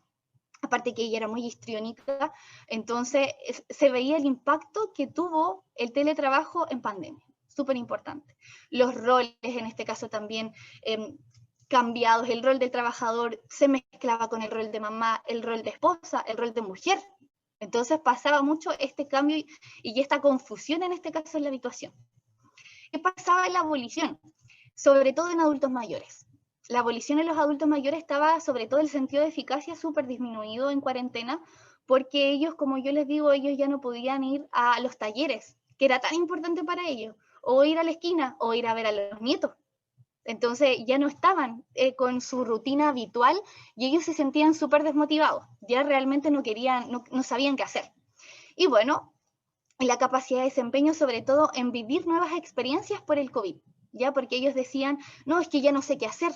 aparte que ella era muy histriónica, entonces se veía el impacto que tuvo el teletrabajo en pandemia, súper importante. Los roles, en este caso también cambiados, el rol del trabajador se mezclaba con el rol de mamá, el rol de esposa, el rol de mujer. Entonces pasaba mucho este cambio y esta confusión en este caso en la habituación. ¿Qué pasaba en la abolición? Sobre todo en adultos mayores. La abolición en los adultos mayores estaba, sobre todo el sentido de eficacia, súper disminuido en cuarentena, porque ellos, como yo les digo, ellos ya no podían ir a los talleres, que era tan importante para ellos, o ir a la esquina, o ir a ver a los nietos. Entonces ya no estaban con su rutina habitual y ellos se sentían súper desmotivados, ya realmente no sabían qué hacer. Y bueno, la capacidad de desempeño sobre todo en vivir nuevas experiencias por el COVID, ya porque ellos decían, no, es que ya no sé qué hacer,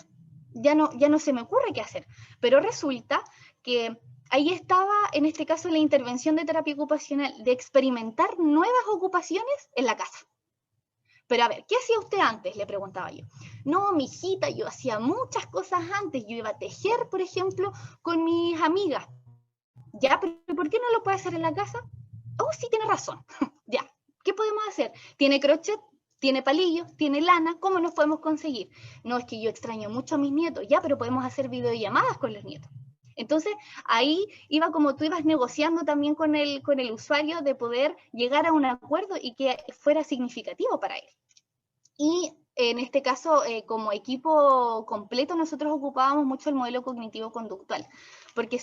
ya no se me ocurre qué hacer, pero resulta que ahí estaba en este caso la intervención de terapia ocupacional, de experimentar nuevas ocupaciones en la casa. Pero a ver, ¿qué hacía usted antes? Le preguntaba yo. No, mijita, yo hacía muchas cosas antes. Yo iba a tejer, por ejemplo, con mis amigas. Ya, pero ¿por qué no lo puede hacer en la casa? Oh, sí, tiene razón. Ya, ¿qué podemos hacer? ¿Tiene crochet? ¿Tiene palillos? ¿Tiene lana? ¿Cómo nos podemos conseguir? No, es que yo extraño mucho a mis nietos. Ya, pero podemos hacer videollamadas con los nietos. Entonces, ahí iba como tú ibas negociando también con el usuario de poder llegar a un acuerdo y que fuera significativo para él. Y en este caso, como equipo completo, nosotros ocupábamos mucho el modelo cognitivo-conductual, porque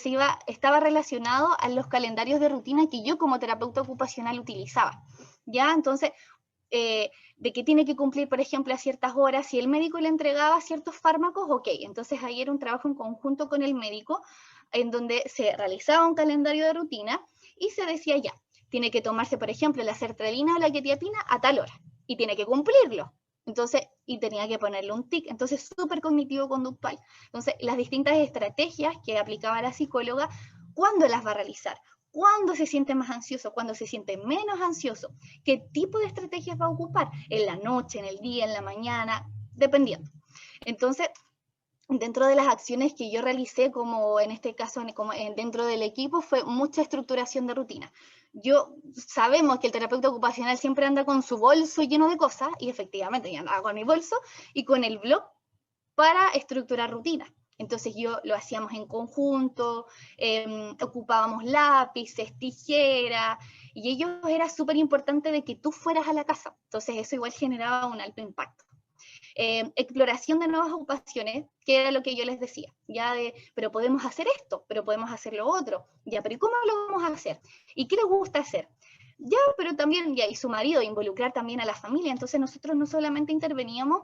estaba relacionado a los calendarios de rutina que yo como terapeuta ocupacional utilizaba. ¿Ya? Entonces, de que tiene que cumplir, por ejemplo, a ciertas horas, si el médico le entregaba ciertos fármacos, ok, entonces ahí era un trabajo en conjunto con el médico, en donde se realizaba un calendario de rutina y se decía ya, tiene que tomarse, por ejemplo, la sertralina o la quetiapina a tal hora, y tiene que cumplirlo. Entonces, y tenía que ponerle un tic, entonces súper cognitivo-conductual. Entonces, las distintas estrategias que aplicaba la psicóloga, ¿cuándo las va a realizar? ¿Cuándo se siente más ansioso? ¿Cuándo se siente menos ansioso? ¿Qué tipo de estrategias va a ocupar? ¿En la noche, en el día, en la mañana? Dependiendo. Entonces, dentro de las acciones que yo realicé, como en este caso dentro del equipo, fue mucha estructuración de rutina. Sabemos que el terapeuta ocupacional siempre anda con su bolso lleno de cosas, y efectivamente yo andaba con mi bolso y con el blog para estructurar rutinas. Entonces lo hacíamos en conjunto, ocupábamos lápices, tijeras, y ellos era súper importante de que tú fueras a la casa. Entonces eso igual generaba un alto impacto. Exploración de nuevas ocupaciones, que era lo que yo les decía, pero podemos hacer esto, pero podemos hacer lo otro, ya, pero ¿y cómo lo vamos a hacer? ¿Y qué les gusta hacer? Ya, pero también, y su marido, involucrar también a la familia. Entonces nosotros no solamente interveníamos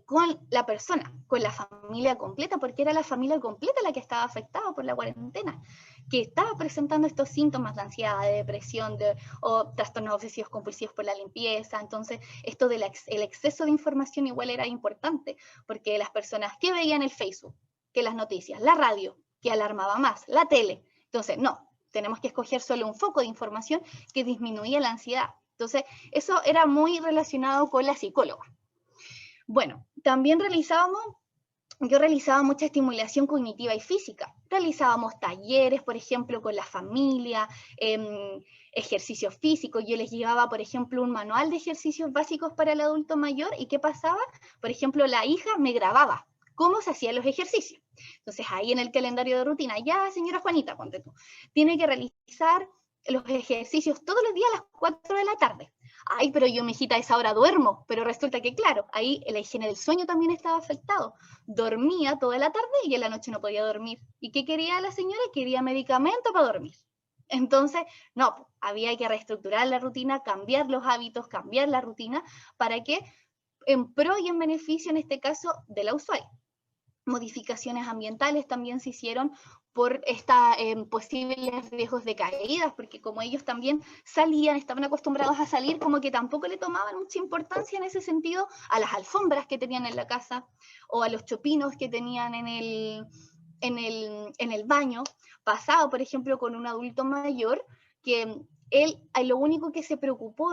con la persona, con la familia completa, porque era la familia completa la que estaba afectada por la cuarentena, que estaba presentando estos síntomas de ansiedad, de depresión, o trastornos obsesivos compulsivos por la limpieza. Entonces, esto del exceso de información igual era importante, porque las personas que veían el Facebook, que las noticias, la radio, que alarmaba más, la tele. Entonces, no, tenemos que escoger solo un foco de información que disminuía la ansiedad. Entonces, eso era muy relacionado con la psicóloga. Bueno, también yo realizaba mucha estimulación cognitiva y física. Realizábamos talleres, por ejemplo, con la familia, ejercicios físicos. Yo les llevaba, por ejemplo, un manual de ejercicios básicos para el adulto mayor. ¿Y qué pasaba? Por ejemplo, la hija me grababa cómo se hacían los ejercicios. Entonces ahí en el calendario de rutina, ya señora Juanita, ponte tú, tiene que realizar los ejercicios todos los días a las 4 de la tarde. Ay, pero yo, mijita, a esa hora duermo. Pero resulta que, claro, ahí la higiene del sueño también estaba afectado. Dormía toda la tarde y en la noche no podía dormir. ¿Y qué quería la señora? Quería medicamento para dormir. Entonces, no, había que reestructurar la rutina, cambiar los hábitos, cambiar la rutina, para que en pro y en beneficio, en este caso, de la usuaria. Modificaciones ambientales también se hicieron por posibles riesgos de caídas, porque como ellos también salían, estaban acostumbrados a salir, como que tampoco le tomaban mucha importancia en ese sentido a las alfombras que tenían en la casa o a los chopinos que tenían en el baño. Pasaba, por ejemplo, con un adulto mayor que él lo único que se preocupó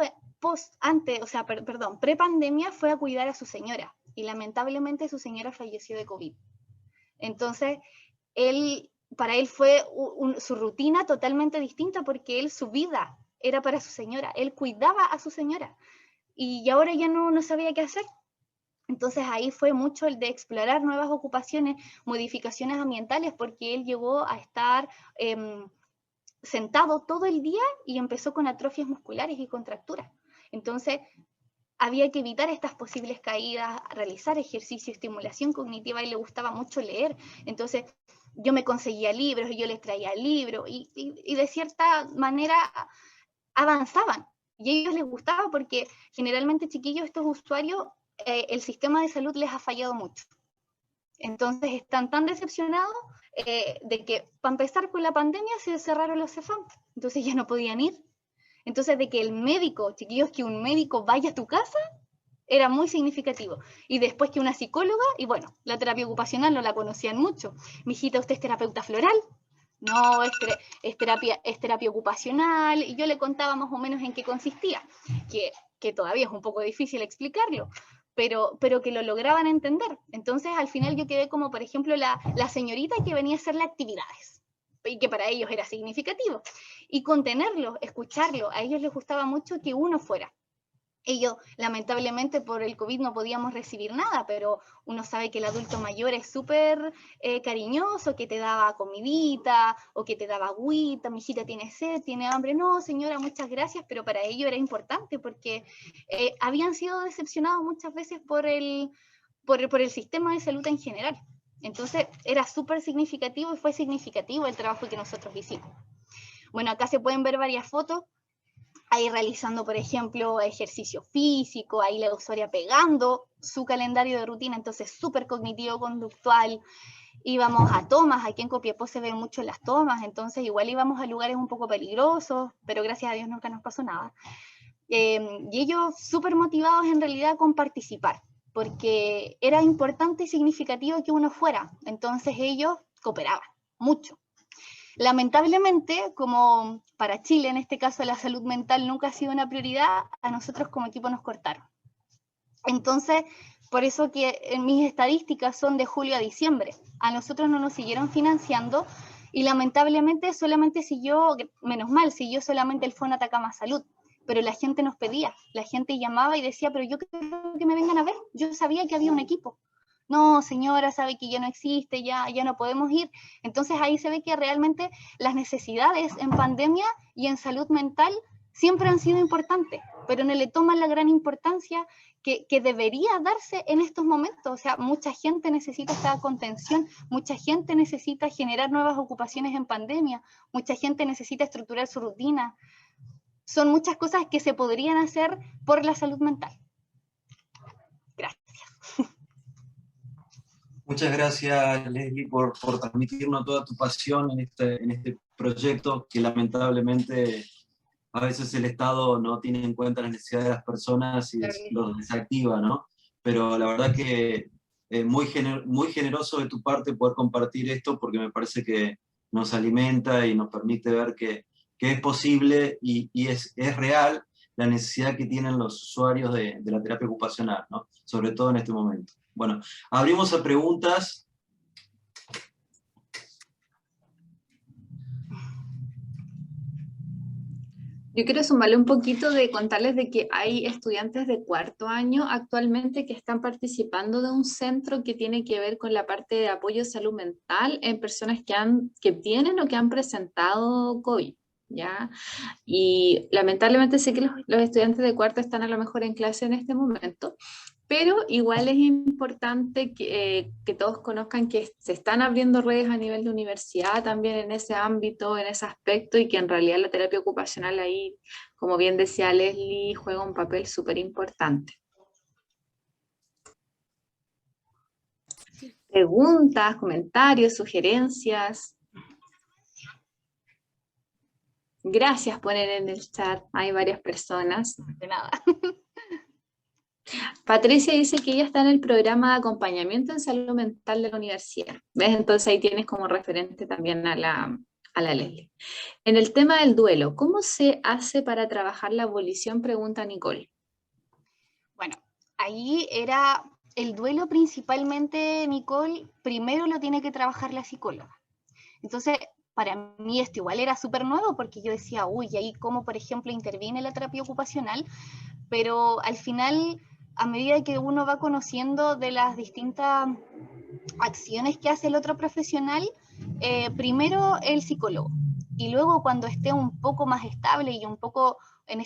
pre-pandemia fue a cuidar a su señora, y lamentablemente su señora falleció de COVID. Entonces, para él fue su rutina totalmente distinta, porque su vida era para su señora, él cuidaba a su señora, y ahora ya no sabía qué hacer. Entonces ahí fue mucho el de explorar nuevas ocupaciones, modificaciones ambientales, porque él llegó a estar sentado todo el día y empezó con atrofias musculares y contracturas. Entonces, había que evitar estas posibles caídas, realizar ejercicio, estimulación cognitiva, y le gustaba mucho leer. Entonces, yo me conseguía libros y yo les traía libros, y de cierta manera avanzaban. Y a ellos les gustaba, porque generalmente, chiquillos, estos usuarios, el sistema de salud les ha fallado mucho. Entonces están tan decepcionados de que, para empezar, con la pandemia se cerraron los CEFAM, entonces ya no podían ir. Entonces, de que el médico, chiquillos, que un médico vaya a tu casa, era muy significativo. Y después que una psicóloga, y bueno, la terapia ocupacional no la conocían mucho. Mijita, ¿usted es terapeuta floral? No, es terapia ocupacional, y yo le contaba más o menos en qué consistía, que todavía es un poco difícil explicarlo, pero que lo lograban entender. Entonces, al final yo quedé como, por ejemplo, la señorita que venía a hacerle actividades, y que para ellos era significativo. Y contenerlo, escucharlo, a ellos les gustaba mucho que uno fuera. Ellos, lamentablemente, por el COVID no podíamos recibir nada, pero uno sabe que el adulto mayor es súper cariñoso, que te daba comidita, o que te daba agüita, mi hijita tiene sed, tiene hambre. No, señora, muchas gracias, pero para ellos era importante, porque habían sido decepcionados muchas veces por el sistema de salud en general. Entonces, era súper significativo, y fue significativo el trabajo que nosotros hicimos. Bueno, acá se pueden ver varias fotos, ahí realizando, por ejemplo, ejercicio físico, ahí la usuaria pegando su calendario de rutina, entonces súper cognitivo-conductual. Íbamos a tomas, aquí en Copiapó se ven mucho las tomas, entonces igual íbamos a lugares un poco peligrosos, pero gracias a Dios nunca nos pasó nada. Y ellos súper motivados en realidad con participar, porque era importante y significativo que uno fuera, entonces ellos cooperaban mucho. Lamentablemente, como para Chile, en este caso, la salud mental nunca ha sido una prioridad, a nosotros como equipo nos cortaron. Entonces, por eso que en mis estadísticas son de julio a diciembre. A nosotros no nos siguieron financiando, y lamentablemente solamente siguió, menos mal, siguió solamente el Fondo Atacama Salud. Pero la gente nos pedía, la gente llamaba y decía, pero yo quiero que me vengan a ver, yo sabía que había un equipo. No, señora, sabe que ya no existe, ya no podemos ir. Entonces ahí se ve que realmente las necesidades en pandemia y en salud mental siempre han sido importantes, pero no le toman la gran importancia que debería darse en estos momentos. O sea, mucha gente necesita esta contención, mucha gente necesita generar nuevas ocupaciones en pandemia, mucha gente necesita estructurar su rutina. Son muchas cosas que se podrían hacer por la salud mental. Gracias. Muchas gracias, Leslie, por transmitirnos toda tu pasión en este proyecto, que lamentablemente a veces el Estado no tiene en cuenta las necesidades de las personas y los desactiva, ¿no? Pero la verdad que muy generoso de tu parte poder compartir esto, porque me parece que nos alimenta y nos permite ver que es posible y es real la necesidad que tienen los usuarios de la terapia ocupacional, ¿no? Sobre todo en este momento. Bueno, abrimos a preguntas. Yo quiero sumarle un poquito de contarles de que hay estudiantes de 4º año actualmente que están participando de un centro que tiene que ver con la parte de apoyo a salud mental en personas que tienen o que han presentado COVID, ¿ya? Y lamentablemente sé que los estudiantes de 4º están a lo mejor en clase en este momento, pero igual es importante que todos conozcan que se están abriendo redes a nivel de universidad también en ese ámbito, en ese aspecto, y que en realidad la terapia ocupacional ahí, como bien decía Leslie, juega un papel súper importante. Preguntas, comentarios, sugerencias. Gracias, ponen en el chat, hay varias personas. De nada. Patricia dice que ella está en el programa de acompañamiento en salud mental de la universidad. ¿Ves? Entonces ahí tienes como referente también a la Leslie. En el tema del duelo, ¿cómo se hace para trabajar la abolición? Pregunta Nicole. Bueno, ahí era el duelo principalmente, Nicole, primero lo tiene que trabajar la psicóloga. Entonces, para mí esto igual era súper nuevo porque yo decía, uy, ¿y ahí cómo, por ejemplo, interviene la terapia ocupacional? Pero al final, a medida que uno va conociendo de las distintas acciones que hace el otro profesional, primero el psicólogo, y luego cuando esté un poco más estable y un poco en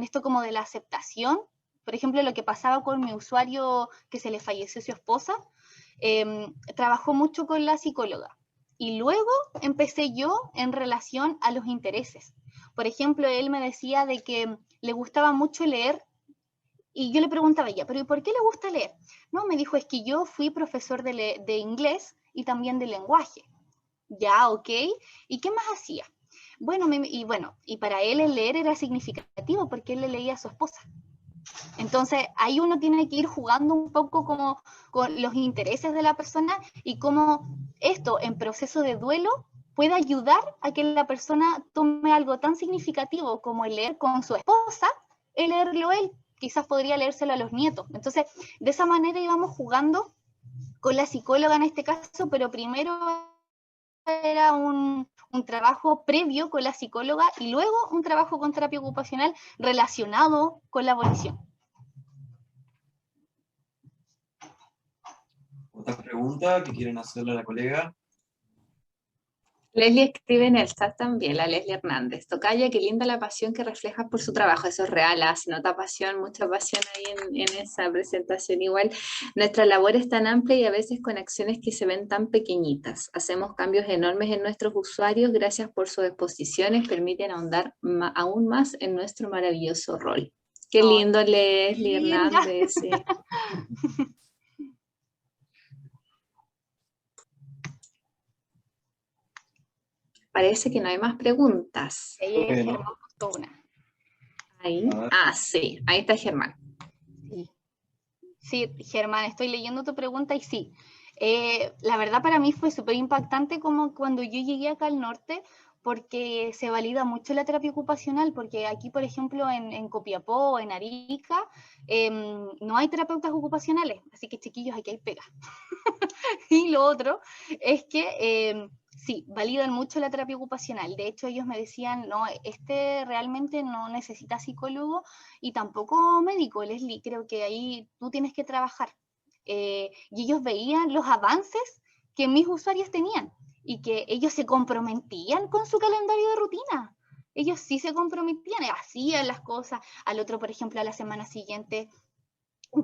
esto como de la aceptación, por ejemplo, lo que pasaba con mi usuario que se le falleció su esposa, trabajó mucho con la psicóloga. Y luego empecé yo en relación a los intereses. Por ejemplo, él me decía de que le gustaba mucho leer y yo le preguntaba a ella, ¿pero por qué le gusta leer? No, me dijo, es que yo fui profesor de inglés y también de lenguaje. Ya, ok. ¿Y qué más hacía? Bueno, y para él el leer era significativo porque él le leía a su esposa. Entonces, ahí uno tiene que ir jugando un poco como con los intereses de la persona y cómo esto en proceso de duelo puede ayudar a que la persona tome algo tan significativo como el leer con su esposa, el leerlo él. Quizás podría leérselo a los nietos. Entonces, de esa manera íbamos jugando con la psicóloga en este caso, pero primero era un trabajo previo con la psicóloga y luego un trabajo con terapia ocupacional relacionado con la abolición. ¿Otra pregunta que quieren hacerle a la colega? Leslie escribe en el chat también, la Leslie Hernández. Tocaya, qué linda la pasión que reflejas por su trabajo. Eso es real, se nota pasión, mucha pasión ahí en esa presentación. Igual, nuestra labor es tan amplia y a veces con acciones que se ven tan pequeñitas. Hacemos cambios enormes en nuestros usuarios. Gracias por sus exposiciones. Permiten ahondar aún más en nuestro maravilloso rol. Qué lindo, Leslie Hernández. Sí. Parece que no hay más preguntas. Ahí. Sí, ahí está Germán. Sí, Germán, estoy leyendo tu pregunta y sí. La verdad para mí fue súper impactante como cuando yo llegué acá al norte, porque se valida mucho la terapia ocupacional, porque aquí, por ejemplo, en Copiapó o en Arica, no hay terapeutas ocupacionales, así que chiquillos, aquí hay pega. Y lo otro es que sí, validan mucho la terapia ocupacional. De hecho, ellos me decían, no, realmente no necesita psicólogo y tampoco médico, Leslie, creo que ahí tú tienes que trabajar. Y ellos veían los avances que mis usuarios tenían y que ellos se comprometían con su calendario de rutina. Ellos sí se comprometían, hacían las cosas. Al otro, por ejemplo, a la semana siguiente,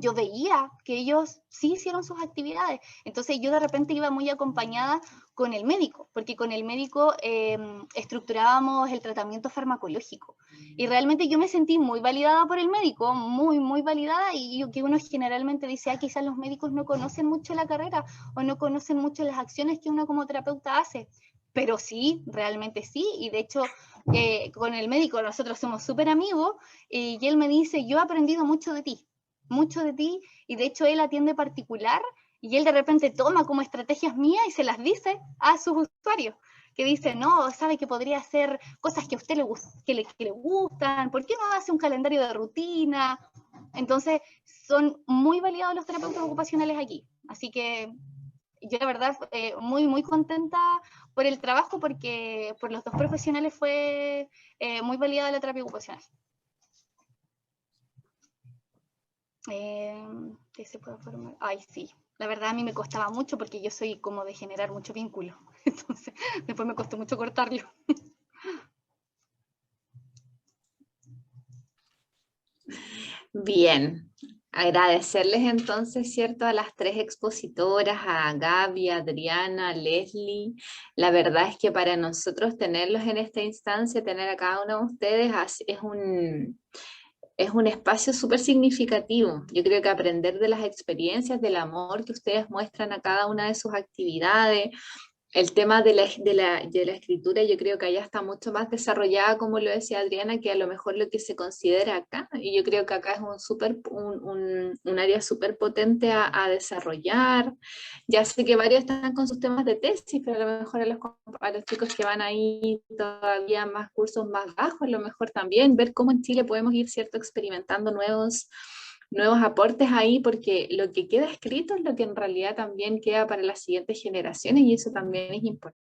yo veía que ellos sí hicieron sus actividades. Entonces yo de repente iba muy acompañada con el médico, porque con el médico estructurábamos el tratamiento farmacológico. Y realmente yo me sentí muy validada por el médico, muy, muy validada, y que uno generalmente dice, quizás los médicos no conocen mucho la carrera o no conocen mucho las acciones que uno como terapeuta hace. Pero sí, realmente sí, y de hecho con el médico nosotros somos súper amigos, y él me dice, yo he aprendido mucho de ti, y de hecho él atiende particular y él de repente toma como estrategias mías y se las dice a sus usuarios, que dice, no, sabe que podría hacer cosas que a usted que le gustan, ¿por qué no hace un calendario de rutina? Entonces son muy validados los terapeutas ocupacionales aquí, así que yo la verdad muy contenta por el trabajo, porque por los dos profesionales fue muy validada la terapia ocupacional. ¿Qué se puede formar? Ay, sí. La verdad a mí me costaba mucho porque yo soy como de generar mucho vínculo. Entonces, después me costó mucho cortarlo. Bien, agradecerles entonces, ¿cierto?, a las tres expositoras, a Gaby, a Adriana, a Leslie. La verdad es que para nosotros tenerlos en esta instancia, tener a cada uno de ustedes es un espacio súper significativo. Yo creo que aprender de las experiencias, del amor que ustedes muestran a cada una de sus actividades. El tema de la escritura, yo creo que allá está mucho más desarrollada, como lo decía Adriana, que a lo mejor lo que se considera acá. Y yo creo que acá es un área súper potente a desarrollar. Ya sé que varios están con sus temas de tesis, pero a lo mejor a los chicos que van ahí todavía más cursos más bajos, a lo mejor también ver cómo en Chile podemos ir, ¿cierto?, experimentando nuevos aportes ahí, porque lo que queda escrito es lo que en realidad también queda para las siguientes generaciones, y eso también es importante.